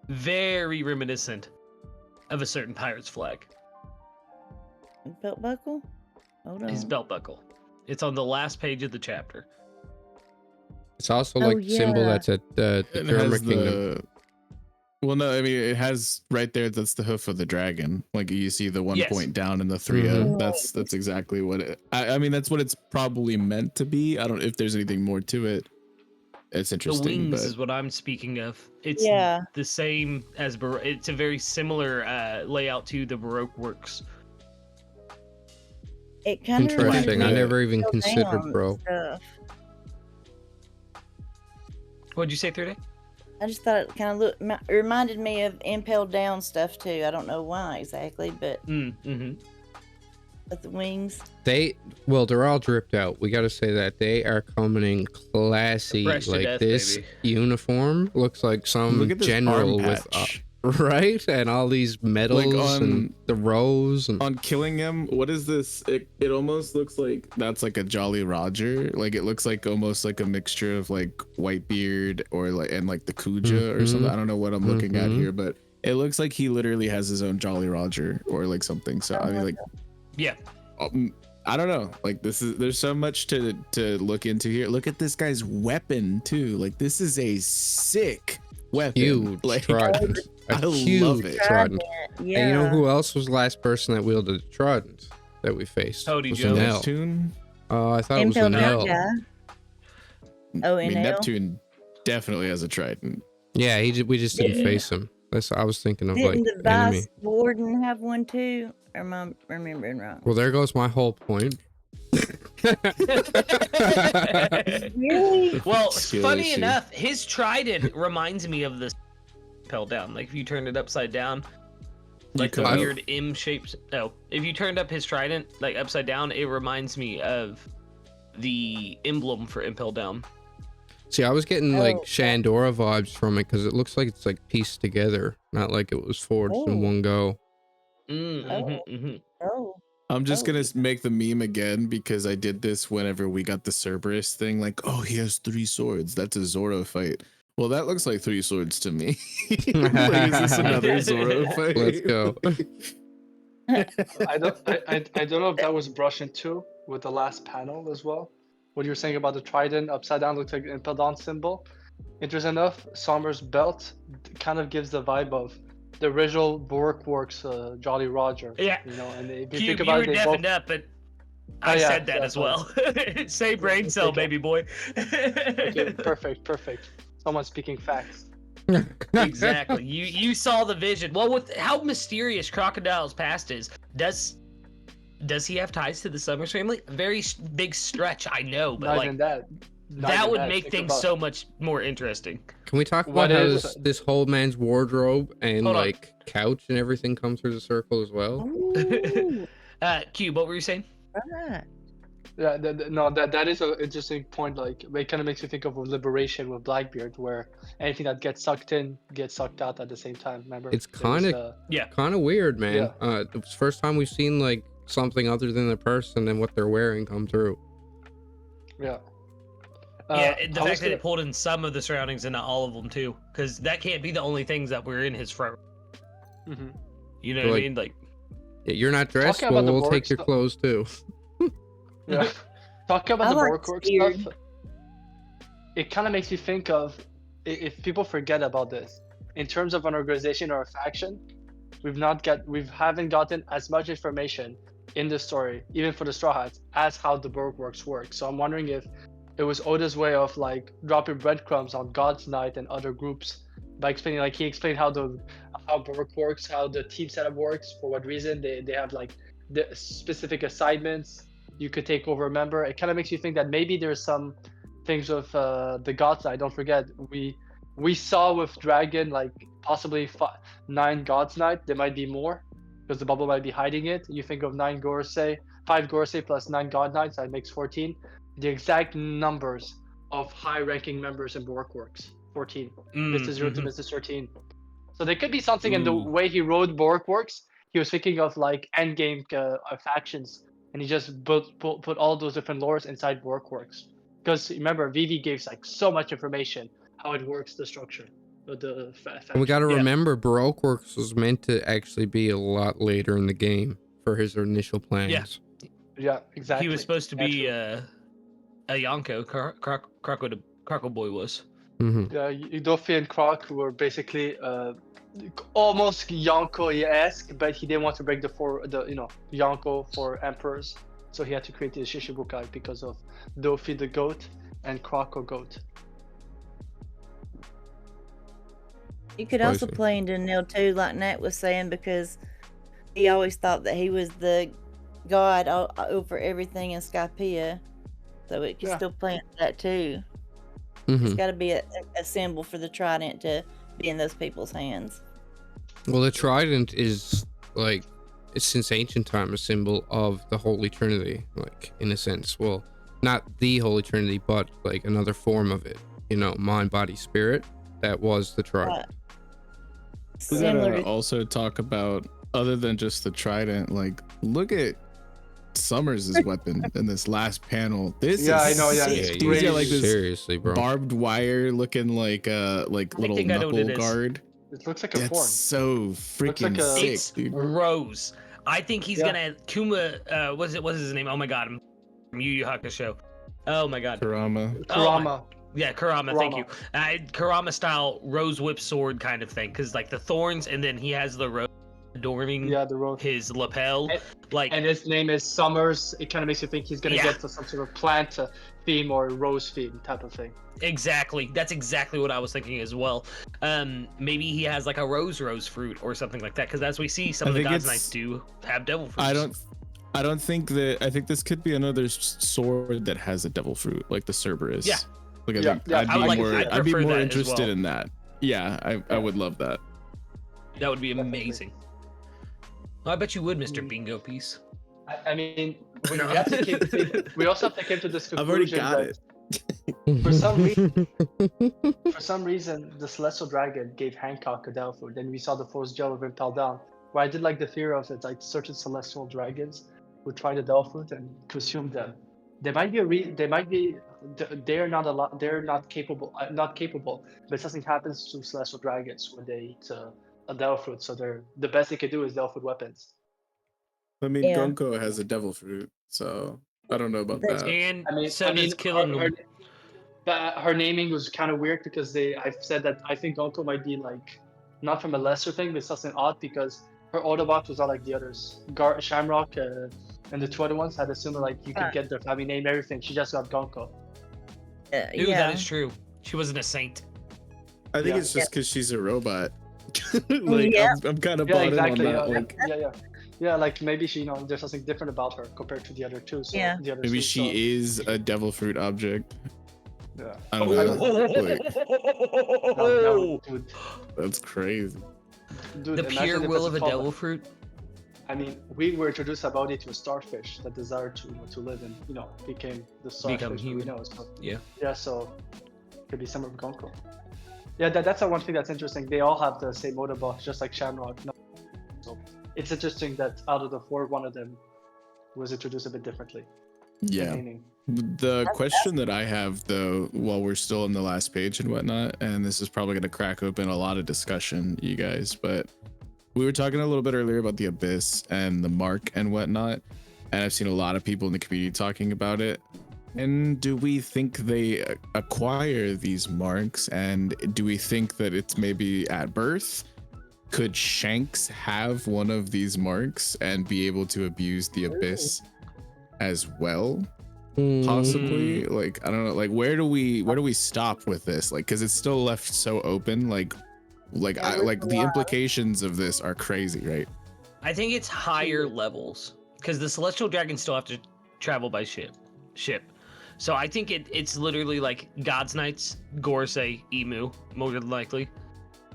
Very reminiscent of a certain pirate's flag. Belt buckle? Hold on. His belt buckle. It's on the last page of the chapter. It's also like the symbol that's at the Germa Kingdom. Well, no, I mean it has right there. That's the hoof of the dragon. Like you see the one point down in the 3 That's exactly what it. I mean that's what it's probably meant to be. I don't know if there's anything more to it. It's interesting. The wings is what I'm speaking of. It's the same as it's a very similar layout to the Baroque works. It kind of interesting. I never even considered Baroque. What'd you say, 3D? I just thought it kind of reminded me of Impelled Down stuff too. I don't know why exactly, but with the wings. They're all dripped out. We got to say that they are coming in classy. Fresh like death, this baby. Uniform looks like some general with right, and all these medals and the rows and on killing him. What is this? It almost looks like that's like a Jolly Roger. Like it looks like almost like a mixture of like Whitebeard or like and like the Kuja or something. I don't know what I'm looking at here, but it looks like he literally has his own Jolly Roger or like something. So I mean, like, yeah. I don't know. Like there's so much to look into here. Look at this guy's weapon too. Like this is a sick weapon. Huge trident. I love it. Trident. Yeah. And you know who else was the last person that wielded a trident that we faced? Cody Jones. Neptune. I thought it was Enel. Oh, I mean, Neptune definitely has a trident. Yeah, we just didn't face him. I was thinking of Didn't like the enemy. Vice Warden have one too? Or am I remembering wrong? Well, there goes my whole point. Really? Well, funny enough, his trident reminds me of this Impelled Down. Like if you turn it upside down, like the weird M shapes. No, if you turned up his trident like upside down, it reminds me of the emblem for Impelled Down. See, I was getting like Shandora vibes from it because it looks like it's like pieced together, not like it was forged in one go. I'm just gonna make the meme again because I did this whenever we got the Cerberus thing. Like, oh, he has 3 swords. That's a Zoro fight. Well, that looks like 3 swords to me. Like, is this another Zoro fight? Let's go. I don't know if that was brushed into with the last panel as well. What you were saying about the trident upside down looks like an Impelled Down symbol. Interesting enough, Sommer's belt kind of gives the vibe of the original Baroque works, Jolly Roger. Yeah. You know, and if you Cube, think about you it, were they deafened both... up, but I said that as well. Say brain cell, baby boy. Okay, perfect. Someone speaking facts. Exactly. You saw the vision. Well, with how mysterious Crocodile's past is, does he have ties to the Summers family? Very big stretch, I know, but Not like even that. that would make things so much more interesting. Can we talk What about how is- this whole man's wardrobe and Hold on. like couch and everything come through the circle as well? Ooh, Cube, what were you saying? right. Yeah, that is an interesting point. Like, it kind of makes you think of Liberation with Blackbeard, where anything that gets sucked in gets sucked out at the same time. Remember? It's There was, kind of weird, man. Yeah. The first time we've seen like something other than the person and what they're wearing come through. yeah. Yeah, the I was fact that gonna- it pulled in some of the surroundings and not all of them too, because that can't be the only things that were in his front. Mhm. You know So, what I like, mean? Like, Yeah, you're not dressed, Talking well, about the we'll take Borgs, your though- clothes too. Yeah. Talking about I the like Borgwork Spear. stuff, it kind of makes you think of, if people forget about this, in terms of an organization or a faction, we haven't gotten as much information in the story, even for the Straw Hats, as how the Borgworks work. So I'm wondering if it was Oda's way of like dropping breadcrumbs on God's Night and other groups by explaining, like he explained how Borg works, how the team setup works, for what reason they have like the specific assignments you could take over a member. It kind of makes you think that maybe there's some things with the God's Night. Don't forget, we saw with Dragon like possibly 9 God's Night. There might be more because the bubble might be hiding it. You think of 5 Gorosei plus 9 God Knights, that makes 14. The exact numbers of high-ranking members in Borgworks, 14. Mr. 0 to Mr. 13. So there could be something in the Ooh. way he wrote Borgworks. He was thinking of like endgame factions, and he just put all those different lores inside Borgworks. Because remember, Vivi gave like so much information how it works, the structure of the faction. And we got to Yeah. remember, Baroque Works was meant to actually be a lot later in the game for his initial plans. Yeah, exactly. he was supposed to be Actually. a Yonko. Croco Boy was. Mm-hmm. Yeah, Yudofi and Croc were basically almost Yonko-esque, but he didn't want to break the Yonko for emperors, so he had to create the Shishibukai because of Dofi the goat and Croco goat. You could also Spicy. play into Nil too, like Nat was saying, because he always thought that he was the god over everything in Skypiea. So it can Yeah. still play into that too. Mm-hmm. It's got to be a symbol for the trident to be in those people's hands. Well, the trident is like, it's since ancient time a symbol of the Holy Trinity, like in a sense. Well, not the Holy Trinity, but like another form of it. You know, mind, body, spirit. That was the trident. We Similar gotta to also talk about, other than just the trident, like look at Summers' weapon in this last panel. This Yeah, is I know, yeah, sick. it's He's crazy. got like this Seriously, bro. barbed wire looking like little think I know what it knuckle is. guard. It looks like a That's form. so freaking like a- sick, It's dude. Rose. I think he's Yeah. gonna Kuma. What's his name? Oh my god, from Yu Yu Hakusho. Oh my god. Kurama. Oh my- Kurama. Yeah, Kurama. Thank you. Kurama. Kurama style rose whip sword kind of thing, because like the thorns, and then he has the rose adorning Yeah, the road. his lapel. And- Like And his name is Summers. It kind of makes you think he's gonna Yeah. get to some sort of plant theme or rose theme type of thing. exactly. That's exactly what I was thinking as well. Maybe he has like a rose fruit or something like that, because as we see, some I of the think God's it's- Knights do have devil fruits. I don't think that. I think this could be another sword that has a devil fruit, like the Cerberus. Yeah. Like I Yeah, think yeah, I'd I be would like- more. I'd I'd be prefer more that as interested well. in that. Yeah, I would love that. That would be Definitely. amazing. I bet you would, Mr. Bingo Piece. I mean, we, No. we have to we also have to come to this conclusion. I've already got that it. For some reason, the Celestial Dragon gave Hancock a devil fruit, and we saw the Force Gel of Impel down. Where I did like the theory of it, like certain Celestial Dragons would try the devil fruit and consume them. There might be they're not a lot. They're not capable. But something happens to Celestial Dragons when they eat a devil fruit. So the best they could do is devil fruit weapons. I mean, Yeah. Gonko has a devil fruit, so I don't know about that. And I mean, so does killing her naming was kind of weird because I've said that I think Gonko might be like not from a lesser thing, but something odd because her Autobot was not like the others. Shamrock and the two other ones had a similar like you could get their family name, everything. She just got Gonko. Dude, yeah. that is true. She wasn't a saint. I think Yeah. it's just because she's a robot. Like Yeah. I'm kind of Yeah, bought exactly. in on that. Yeah, Like yeah, like maybe she, there's something different about her compared to the other two. So Yeah. the other maybe two, she is a devil fruit object. Yeah. I don't know. Like, No, dude, that's crazy. dude, The imagine pure if will it's of a 12 devil fruit. I mean, we were introduced about it to a starfish that desired to live and became the starfish that we human. know. So, Yeah. yeah, so could be summer Gonko. Yeah, that's the one thing that's interesting. They all have the same motor box, just like Shamrock. No, so it's interesting that out of the four, one of them was introduced a bit differently. Yeah. Meaning. The question that I have, though, while we're still on the last page and whatnot, and this is probably going to crack open a lot of discussion, you guys, but we were talking a little bit earlier about the Abyss and the mark and whatnot, and I've seen a lot of people in the community talking about it. And do we think they acquire these marks, and do we think that it's maybe at birth? Could Shanks have one of these marks and be able to abuse the Abyss as well? Possibly. Like, I don't know, like where do we stop with this? Like, because it's still left so open. Like the implications of this are crazy, right? I think it's higher levels because the celestial dragons still have to travel by ship. So I think it's literally like God's Knights, Gorsei, Emu, more than likely.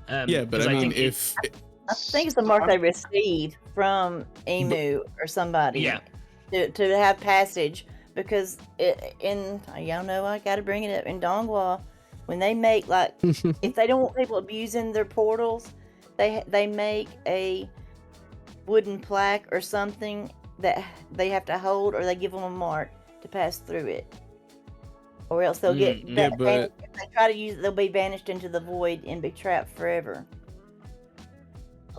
Yeah, but I mean, if I think it's the mark they received from Emu or somebody. Yeah. To have passage, because y'all know I gotta bring it up in Dongwa, when they make like if they don't want people abusing their portals, they make a wooden plaque or something that they have to hold, or they give them a mark to pass through it, or else they'll get if they try to use it, they'll be vanished into the void and be trapped forever.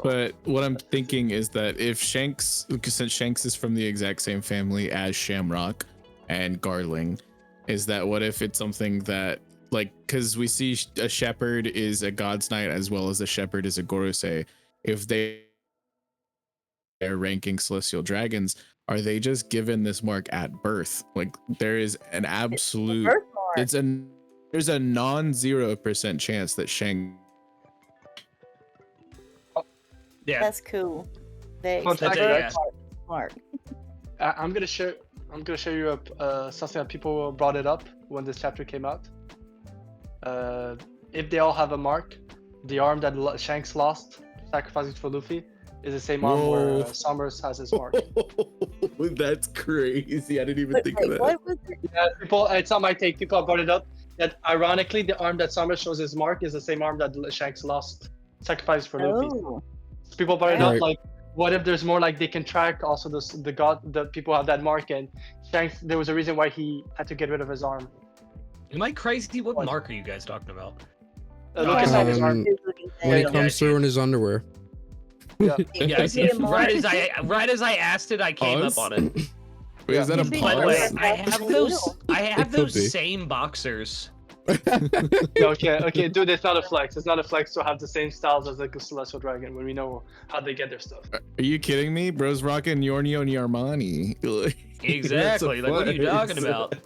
But what I'm thinking is that if Shanks, since Shanks is from the exact same family as Shamrock and Garling, is that what if it's something that, like, because we see a shepherd is a God's Knight as well as a shepherd is a Gorosei. If they're ranking celestial dragons, are they just given this mark at birth? Like, there is an absolute, there's a non-0% chance that Shanks. Yeah, That's cool. Fun fact, Smart. I'm gonna share you something that people brought it up when this chapter came out. If they all have a mark, the arm that Shanks lost, sacrificing for Luffy, is the same arm where Summers has his mark. That's crazy. I didn't even think of that. What was it? Yeah, it's not my take. People brought it up that ironically, the arm that Summers shows his mark is the same arm that Shanks lost, sacrificed for Luffy. Oh. So people brought it up like, what if there's more like they can track also the people have that mark, and Shanks, there was a reason why he had to get rid of his arm. Am I crazy? What mark are you guys talking about? Look inside his arm. When he comes through in his underwear. Yeah. Yeah, I see it. Right as I asked it, I came up on it. Wait, is that a By the way, pause? I have those same boxers. Okay, dude, it's not a flex. It's not a flex to have the same styles as the Celestial Dragon when we know how they get their stuff. Are you kidding me? Bro's rocking Yornio and Armani. Exactly. Like, what are you talking about?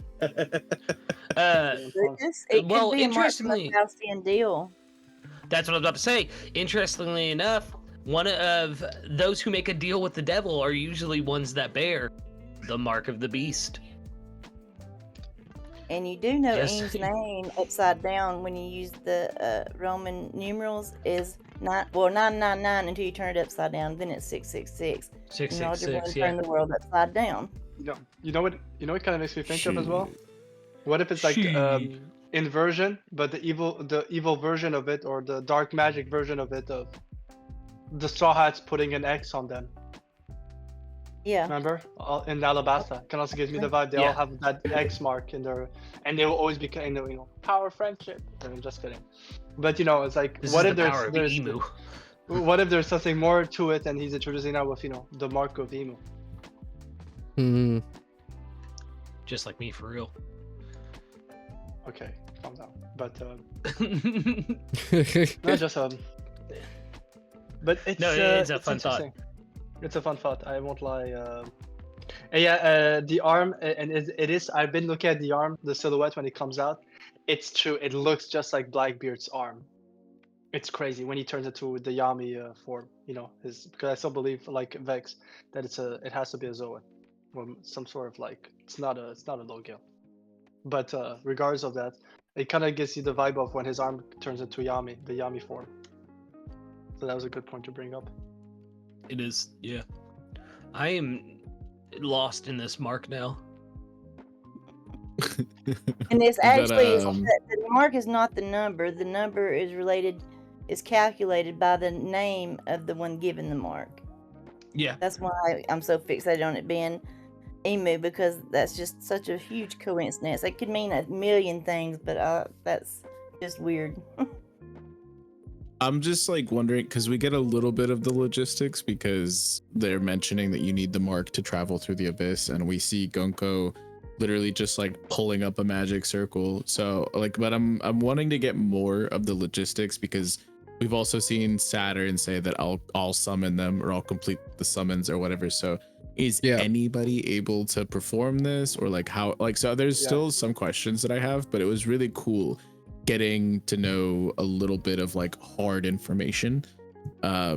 Well, interestingly, deal. That's what I was about to say. Interestingly enough, one of those who make a deal with the devil are usually ones that bear the mark of the beast. And you do know Aim's name upside down when you use the Roman numerals is 999 until you turn it upside down. Then it's 666. 666. Turn the world upside down. You know what kind of makes me think of as well? What if it's like inversion, but the evil version of it, or the dark magic version of it, of the Straw Hats putting an X on them? Yeah. Remember? In Alabasta. Can also give me the vibe. They all have that X mark in their, and they will always be, power friendship. I'm just kidding. But it's like, what if there's Emu. What if there's something more to it, and he's introducing now with the mark of Emu? Just like me, for real. Okay, calm down. But but it's a fun thought. It's a fun thought. I won't lie. The arm, and it is. I've been looking at the arm, the silhouette when it comes out. It's true. It looks just like Blackbeard's arm. it's crazy when he turns into the Yami form. You know, because I still believe like Vex that it has to be a Zoan or some sort of like it's not a Logil. But regardless of that, it kind of gives you the vibe of when his arm turns into Yami, the Yami form. So that was a good point to bring up. It is, yeah. I am lost in this mark now. And this actually is that, the mark is not the number. The number is calculated by the name of the one given the mark. Yeah. That's why I'm so fixated on it being Emu, because that's just such a huge coincidence. It could mean a million things, but that's just weird. I'm just like wondering because we get a little bit of the logistics because they're mentioning that you need the mark to travel through the abyss, and we see Gonko literally just like pulling up a magic circle. So like, but I'm wanting to get more of the logistics because we've also seen Saturn say that I'll summon them or I'll complete the summons or whatever. So is anybody able to perform this or like how like so there's still some questions that I have, but it was really cool getting to know a little bit of like hard information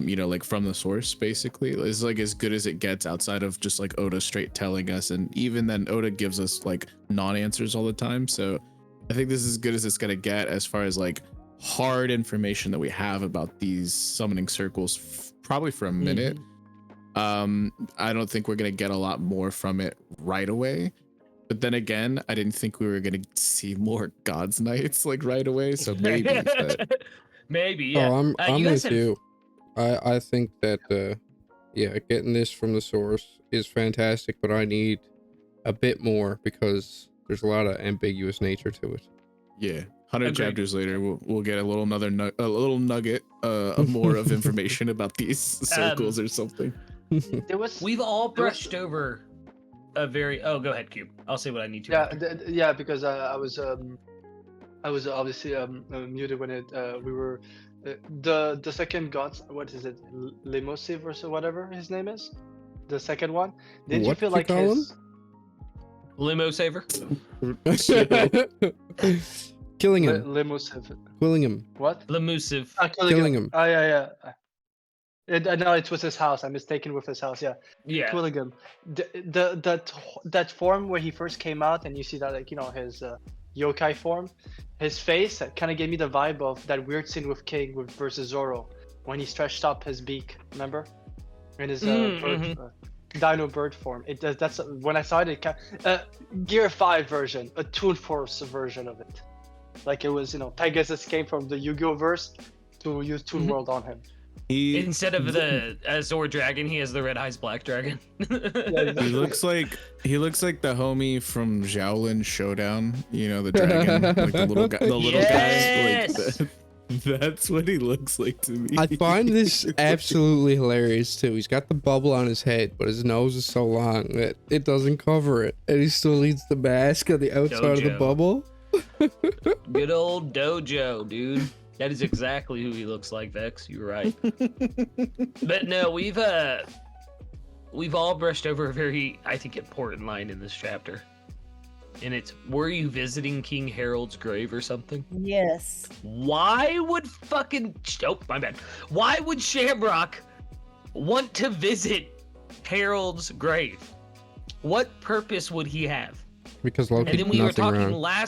you know, like from the source. Basically it's like as good as it gets outside of just like Oda straight telling us, and even then Oda gives us like non-answers all the time. So I think this is as good as it's gonna get as far as like hard information that we have about these summoning circles probably for a minute. I don't think we're gonna get a lot more from it right away. But then again, I didn't think we were gonna see more God's Knights like right away. So maybe. But... maybe, yeah. Oh, I'm you with you. I think that yeah, getting this from the source is fantastic, but I need a bit more because there's a lot of ambiguous nature to it. Yeah, 100 chapters later, we'll get a little nugget more of information about these circles or something. We've all brushed over a very. Oh, go ahead, Cube. I'll say what I need to. Yeah, because I was obviously muted when we were the second god. What is it? Limosiv or so whatever his name is. The second one. Did you feel like his limo saver? Killing him. Limosiv. Killing him. What? Limusive. Killing him. Oh yeah. No, it was his house. I'm mistaken with his house. Yeah. Killing him. That form where he first came out, and you see that like you know his yokai form, his face kind of gave me the vibe of that weird scene with King versus Zoro when he stretched up his beak. Remember? In his Dino bird form. It does. That's when I saw it. Gear 5 version, a Toon Force version of it. Like it was, you know, Pegasus came from the Yu-Gi-Oh verse to use Toon World on him. Instead of the Azor dragon, he has the red eyes black dragon. He looks like the homie from Xiaolin Showdown. You know, the dragon, like the little guy. Yes! Like that's what he looks like to me. I find this absolutely hilarious too. He's got the bubble on his head, but his nose is so long that it doesn't cover it, and he still eats the mask on the outside of the bubble. Good old Dojo, dude. That is exactly who he looks like, Vex. You're right. But no, we've all brushed over a very, I think, important line in this chapter. And it's, were you visiting King Harold's grave or something? Yes. Why would my bad. Why would Shamrock want to visit Harold's grave? What purpose would he have? Because Loki and then we did were nothing talking wrong.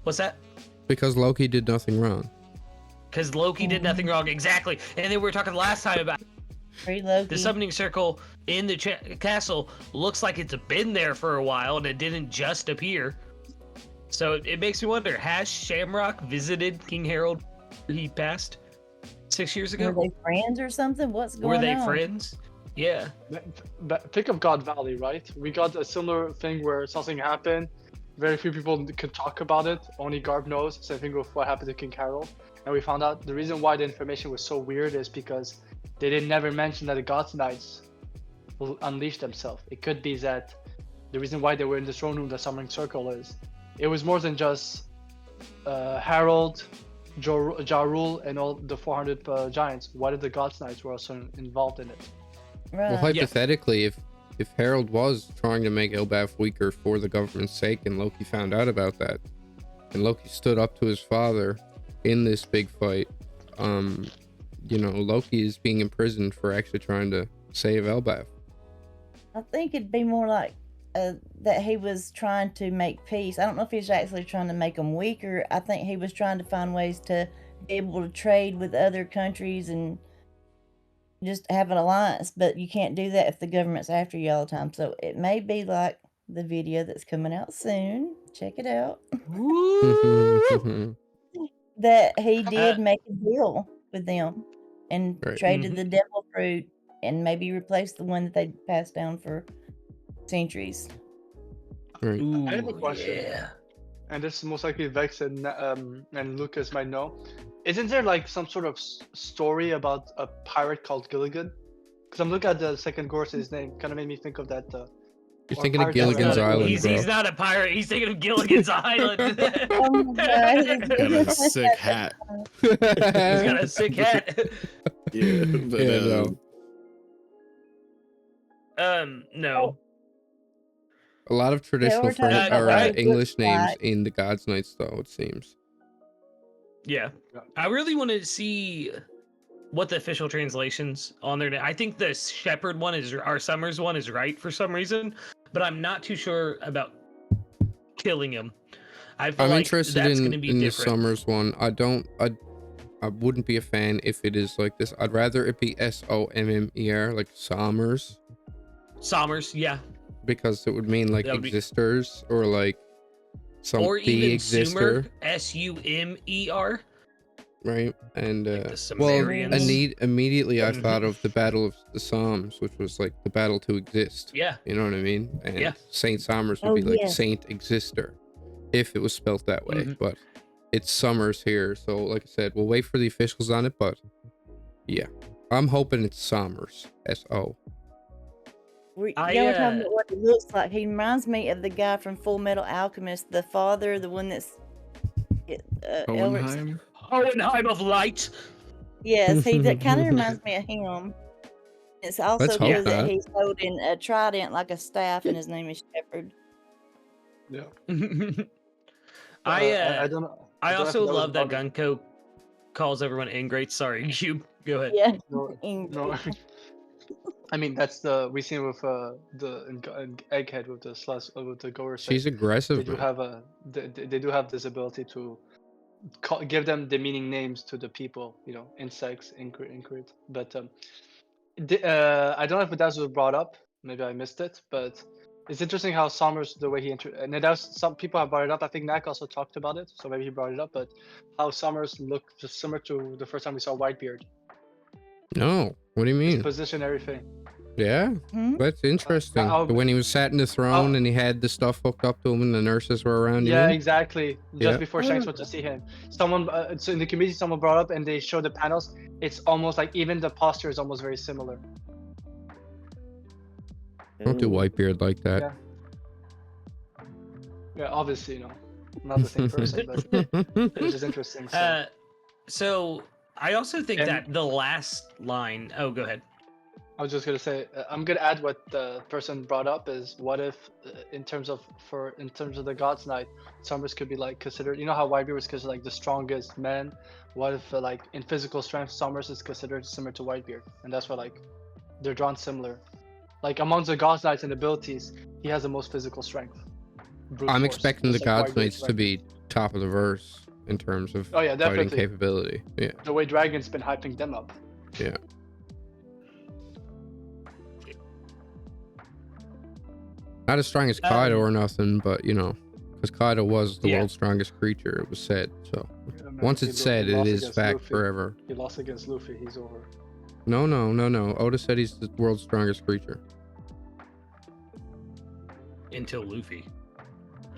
What's that? Because Loki did nothing wrong. Because Loki did nothing wrong, exactly. And then we were talking last time about the summoning circle in the castle looks like it's been there for a while and it didn't just appear. So it makes me wonder, has Shamrock visited King Harold after he passed 6 years ago? Were they friends or something? What's going on? Were they friends? Yeah. Think of God Valley, right? We got a similar thing where something happened. Very few people could talk about it. Only Garb knows. Same thing with what happened to King Harold. And we found out the reason why the information was so weird is because they didn't never mention that the God's Knights will unleash themselves. It could be that the reason why they were in the throne room, the summoning circle, is it was more than just Harold, Ja Rule, and all the 400 giants. What if the God's Knights were also involved in it? Right. Well, hypothetically, if Harold was trying to make Elbaf weaker for the government's sake, and Loki found out about that, and Loki stood up to his father in this big fight. Loki is being imprisoned for actually trying to save Elbaf. I think it'd be more like that he was trying to make peace. I don't know if he's actually trying to make them weaker. I think he was trying to find ways to be able to trade with other countries and just have an alliance, but you can't do that if the government's after you all the time. So it may be like the video that's coming out soon. Check it out. That he did make a deal with them and traded the devil fruit and maybe replaced the one that they passed down for centuries. Right. Ooh, I have a question. Yeah. And this is most likely Vex and Lucas might know. Isn't there like some sort of story about a pirate called Gilligan? Because I'm looking at the second Gorse's name. Kind of made me think of that. You're thinking of Gilligan's Island, bro. He's not a pirate. He's thinking of Gilligan's Island. Oh my God. Got a sick hat. He's got a sick hat. Yeah, but No. A lot of traditional we're talking about English names Black. in the God's Knights, though, it seems. Yeah. I really want to see what the official translations on there. I think the Shepherd one our Summers one is right for some reason, but I'm not too sure about killing him. I'm interested in the different. Summers one. I wouldn't be a fan if it is like this. I'd rather it be Sommer, like Sommers. Sommers, yeah. Because it would mean like existers or like some or the even exister. Sumer, Sumer. Right. And Like the Sumerians. immediately I thought of the Battle of the Psalms, which was like the battle to exist. Yeah. You know what I mean? And Yeah. Saint Sommers would be like Saint Exister if it was spelt that way. But it's Summers here. So like I said, we'll wait for the officials on it, but yeah. I'm hoping it's Sommers. S-O. We're talking about what he looks like. He reminds me of the guy from Full Metal Alchemist, the father, the one that's Hohenheim? Hohenheim of Light. Yes, that kind of reminds me of him. It's also Let's good hope that not. he's holding a trident like a staff, and his name is Shepherd. Yeah. I don't know. I don't know also if that was love that about it. Gunko calls everyone ingrates. Sorry, Cube. Go ahead. Yeah. No. I mean that's we seen with the Egghead with the goer. She's aggressive. They do have they do have this ability to give them demeaning names to the people, insects, Ingrid. But I don't know if that was brought up. Maybe I missed it, but it's interesting how Sommers, the way he and that was, some people have brought it up. I think Knack also talked about it, so maybe he brought it up. But how Sommers look just similar to the first time we saw Whitebeard. No. What do you mean? His position, everything. Yeah, that's interesting. When he was sat in the throne and he had the stuff hooked up to him and the nurses were around him. Yeah, exactly. Just Yeah. before Shanks went to see him, someone so in the community, someone brought up and they showed the panels. It's almost like even the posture is almost very similar. Don't do Whitebeard like that. Yeah, obviously, not the same person, but it's just interesting. So I also think that the last line. Oh, go ahead. I was just gonna say, I'm gonna add what the person brought up is, what if, in terms of the God's Night, Summers could be like considered. You know how Whitebeard was considered like the strongest man. What if like in physical strength, Summers is considered similar to Whitebeard, and that's why like they're drawn similar. Like amongst the God's Knights and abilities, he has the most physical strength. I'm expecting the God's Knights to be top of the verse in terms of fighting definitely. capability. Yeah. The way Dragon's been hyping them up. Yeah. Not as strong as Kaido or nothing, but because Kaido was the world's strongest creature, it was said. So once it's said, it is fact Luffy. forever. He lost against Luffy. He's over. No. Oda said he's the world's strongest creature. Until Luffy.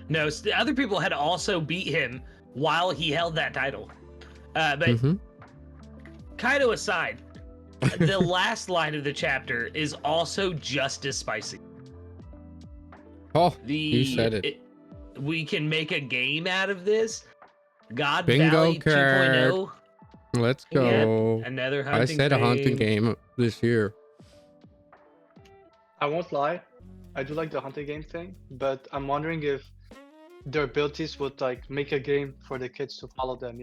No, the other people had also beat him while he held that title. But Kaido aside, the last line of the chapter is also just as spicy. Oh, you said it. We can make a game out of this. God Bingo Valley card. 2.0. Let's go. Another hunting I said a hunting game. game this year. I won't lie, I do like the hunting game thing, but I'm wondering if their abilities would like make a game for the kids to follow them.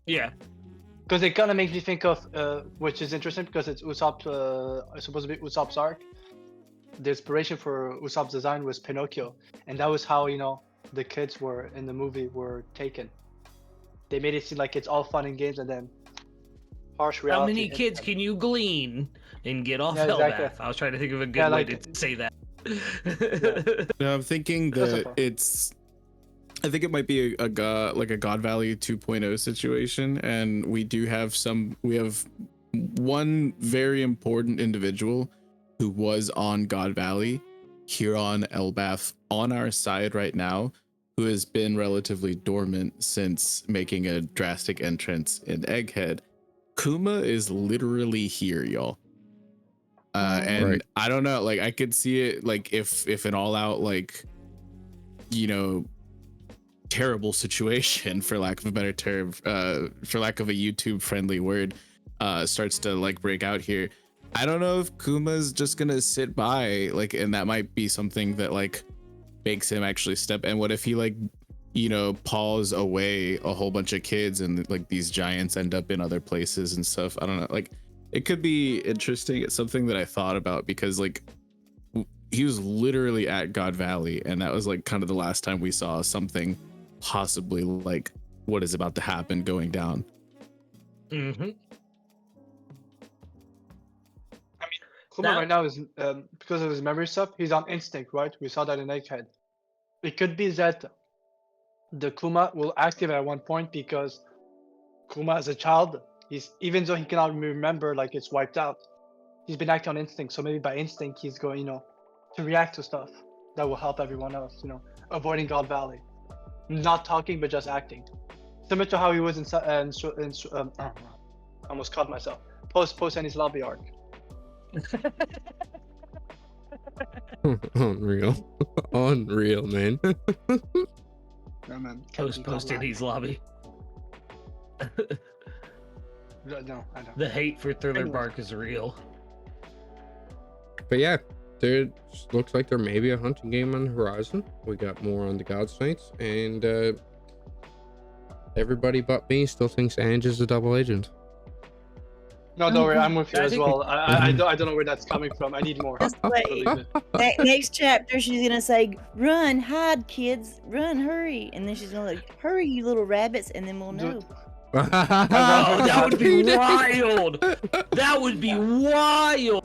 Yeah. Because it kind of makes me think of, which is interesting because it's Usopp, supposed to be Usopp's arc. The inspiration for Usopp's design was Pinocchio, and that was how the kids were in the movie were taken. They made it seem like it's all fun and games, and then harsh reality. How many kids can you glean and get off Yeah, exactly. Hellbath? I was trying to think of a good way to say that. No, I'm thinking that I think it might be a God, like a God Valley 2.0 situation, and we have one very important individual who was on God Valley, here on Elbath, on our side right now, who has been relatively dormant since making a drastic entrance in Egghead. Kuma is literally here, y'all. And Right. I don't know, like I could see it, like if an all-out, like, terrible situation, for lack of a better term, for lack of a YouTube friendly word, starts to like break out here. I don't know if Kuma's just gonna sit by, like, and that might be something that like makes him actually step. And what if he like paws away a whole bunch of kids and like these giants end up in other places and stuff? I don't know, like it could be interesting. It's something that I thought about because like he was literally at God Valley, and that was like kind of the last time we saw something possibly like what is about to happen going down. Mm-hmm. I mean, Kuma right now is because of his memory stuff. He's on instinct, right? We saw that in Egghead. It could be that the Kuma will activate at one point because Kuma, as a child, even though he cannot remember, like it's wiped out, he's been acting on instinct. So maybe by instinct, he's going, to react to stuff that will help everyone else. Avoiding God Valley. Not talking, but just acting. Similar to how he was I almost caught myself. Post Ennis lobby arc. Unreal, man. Yeah, man. Post Ennis lobby. No, I don't. The hate for Thriller Bark is real. But yeah, there looks like there may be a hunting game on the horizon. We got more on the God's Knights, and everybody but me still thinks Ange is a double agent. No, don't worry, I'm with you as well. I don't know where that's coming from. I need more. Just wait. Next chapter, she's gonna say, "Run, hide, kids, run, hurry!" And then she's gonna like, "Hurry, you little rabbits!" And then we'll know. Oh, that would be wild. That would be wild.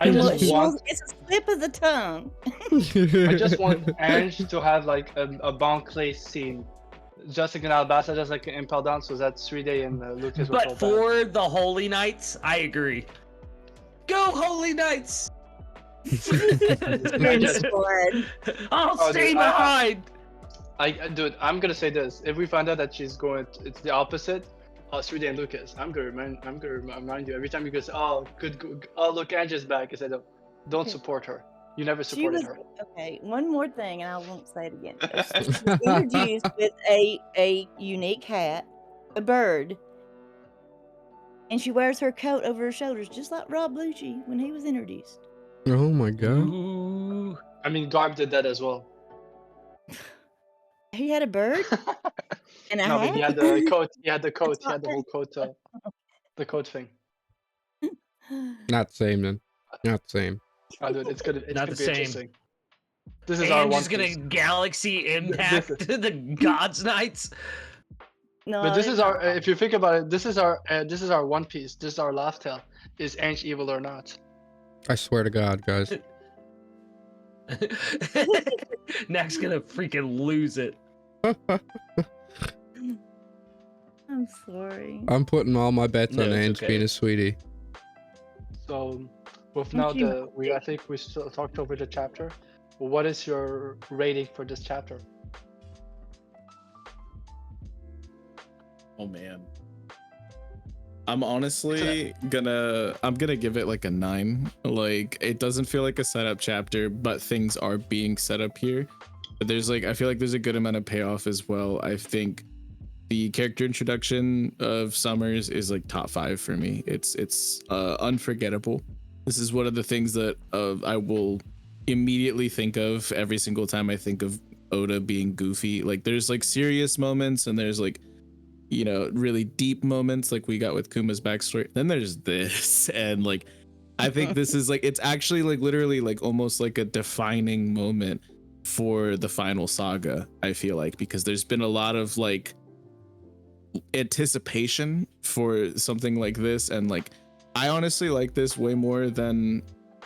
I just want. It's a slip of the tongue. I just want Ange to have like a Bon Clay scene. Just like in Alabasta, just like in Impel Down, so that 3-day and Lucas. But for the Holy Knights, I agree. Go Holy Knights! I'll stay behind. Dude, I'm gonna say this. If we find out that she's going, it's the opposite. 3-day and Lucas. I'm gonna remind you every time you go say, "Oh, good. Oh, look, Angie's back." I said, "Don't support her. You never supported her." Okay, one more thing, and I won't say it again. She was introduced with a unique hat, a bird, and she wears her coat over her shoulders, just like Rob Lucci when he was introduced. Oh my god! Ooh. I mean, Garb did that as well. He had a bird and a hat. But he had the coat. He had the coat. He had the whole coat. The coat thing. Not the same, then. Not the same. Oh, dude, it's gonna. It's Not gonna the be same. interesting. This is our one. Just gonna galaxy impact the God's Knights. No, But this is our. If you think about it, this is our. This is our One Piece. This is our laugh tale. Is Ange evil or not? I swear to God, guys. Next gonna freaking lose it. I'm sorry. I'm putting all my bets No, on it's Ange okay. being a sweetie. So, with now I think we still talked over the chapter. What is your rating for this chapter? Oh man, I'm honestly gonna give it like a 9. Like, it doesn't feel like a setup chapter, but things are being set up here. But there's I feel like there's a good amount of payoff as well. I think the character introduction of Summers is like top 5 for me. It's unforgettable. This is one of the things that I will immediately think of every single time I think of Oda being goofy. Like, there's like serious moments and there's like you know, really deep moments like we got with Kuma's backstory. Then there's this, and like I think this is like, it's actually like literally like almost like a defining moment for the final saga, I feel like, because there's been a lot of like anticipation for something like this, and like I honestly like this way more than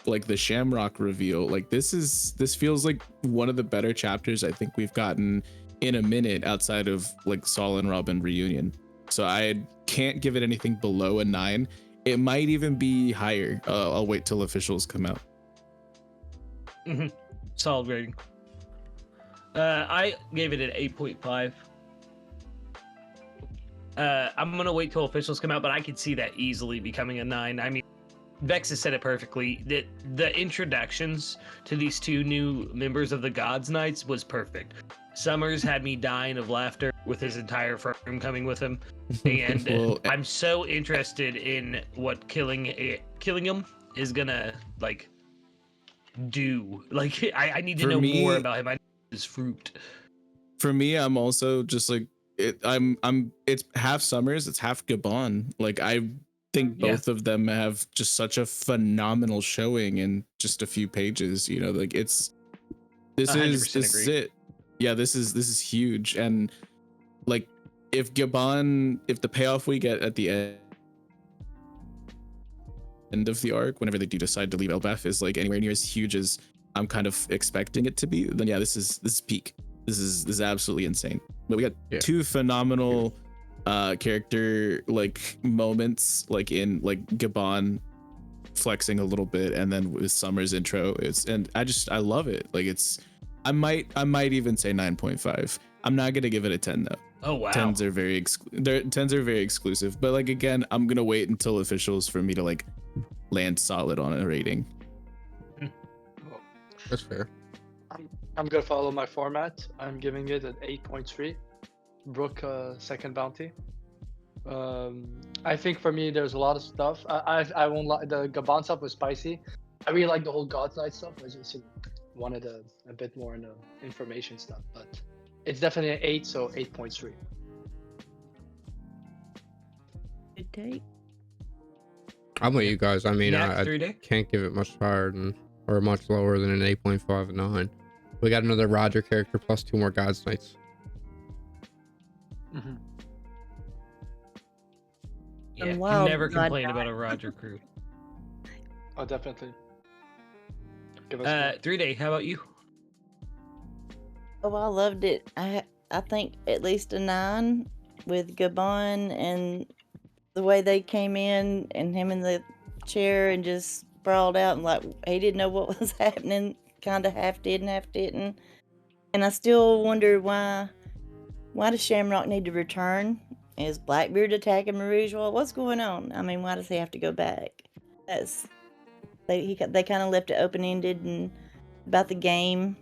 like the Shamrock reveal. Like this feels like one of the better chapters I think we've gotten in a minute outside of like Saul and Robin reunion. So I can't give it anything below a 9. It might even be higher. I'll wait till officials come out. Solid rating. I gave it an 8.5. I'm gonna wait till officials come out, but I could see that easily becoming a 9. I mean, Vex has said it perfectly. That the introductions to these 2 new members of the Gods Knights was perfect. Summers had me dying of laughter with his entire firm coming with him, and Well, I'm so interested in what killing him is gonna like do. Like, I need to know more about him. I know his fruit. For me, I'm also just like it's half Summers, it's half Gabon. Like I think both of them have just such a phenomenal showing in just a few pages. You know, like this is it. Yeah, this is huge. And like if the payoff we get at the end of the arc, whenever they do decide to leave Elbaf, is like anywhere near as huge as I'm kind of expecting it to be, then yeah, this is peak. This is absolutely insane. But we got 2 phenomenal character like moments, like in like Gabon flexing a little bit, and then with Summer's intro, I love it. Like I might even say 9.5. I'm not gonna give it a 10 though. Oh wow. 10s are very exclusive, but like again, I'm gonna wait until officials for me to like land solid on a rating. That's fair. I'm gonna follow my format. I'm giving it an 8.3. Brook second bounty. I think for me there's a lot of stuff. I won't lie, the Gabon stuff was spicy. I really like the whole God's Night stuff. I just wanted a bit more in the information stuff, but it's definitely an 8, so 8.3. Good take. I'm with you guys. I mean, I 3-day? can't give it much higher or much lower than an 8.5 and 9. We got another Roger character plus 2 more God's Knights. Yeah, Wild never God complain Knight. about a Roger crew. Oh, definitely. Give us 3-day, how about you? Oh, I loved it. I think at least a 9 with Gabon and the way they came in and him in the chair and just sprawled out and like he didn't know what was happening, kind of half did and half didn't. And I still wonder why does Shamrock need to return? Is Blackbeard attacking Marouge? Well, what's going on? I mean, why does he have to go back? They kind of left it open ended and about the game.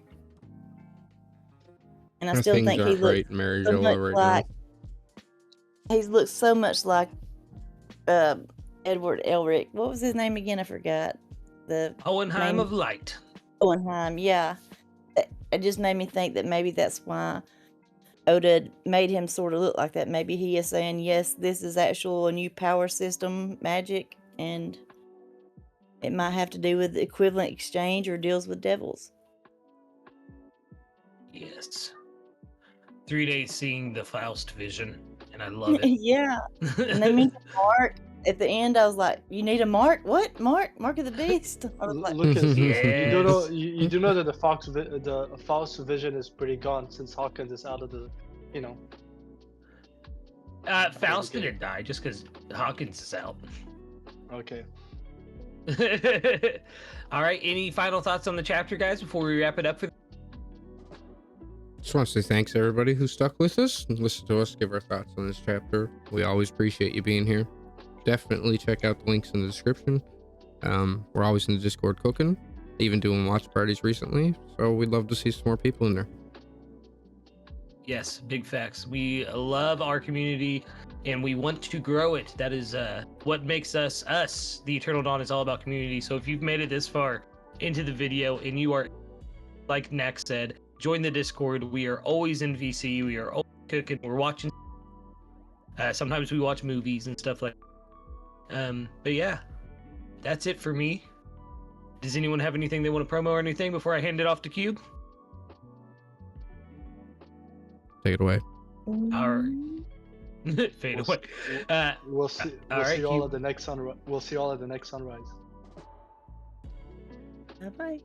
And I still Things think he aren't looks right in Mary so Jo much right like he looks so much like Edward Elric. What was his name again? I forgot. The Hohenheim name- of Light. Hohenheim, yeah. It just made me think that maybe that's why Oda made him sort of look like that. Maybe he is saying, yes, this is actual a new power system magic, and it might have to do with equivalent exchange or deals with devils. Yes. 3 days seeing the Faust vision, and I love it. Yeah. And they mean Mark. At the end, I was like, you need a mark? What? Mark of the beast? I was like, Look at Yes. you do know that the Faust vision is pretty gone since Hawkins is out of the, you know. Faust didn't die just because Hawkins is out. Okay. All right. Any final thoughts on the chapter, guys, before we wrap it up? Just want to say thanks to everybody who stuck with us and listened to us give our thoughts on this chapter. We always appreciate you being here. Definitely check out the links in the description. We're always in the Discord cooking, even doing watch parties recently, so we'd love to see some more people in there. Yes, big facts. We love our community and we want to grow it. That is what makes us us. The Eternal Dawn is all about community. So if you've made it this far into the video and you are, like Nax said, join the Discord. We are always in VC. We are always cooking. We're watching. Sometimes we watch movies and stuff like. But yeah, that's it for me. Does anyone have anything they want to promo or anything before I hand it off to Kube? Take it away. All right. Fade away. We'll see. all right, all at the next sunrise. We'll see all at the next sunrise. Bye bye.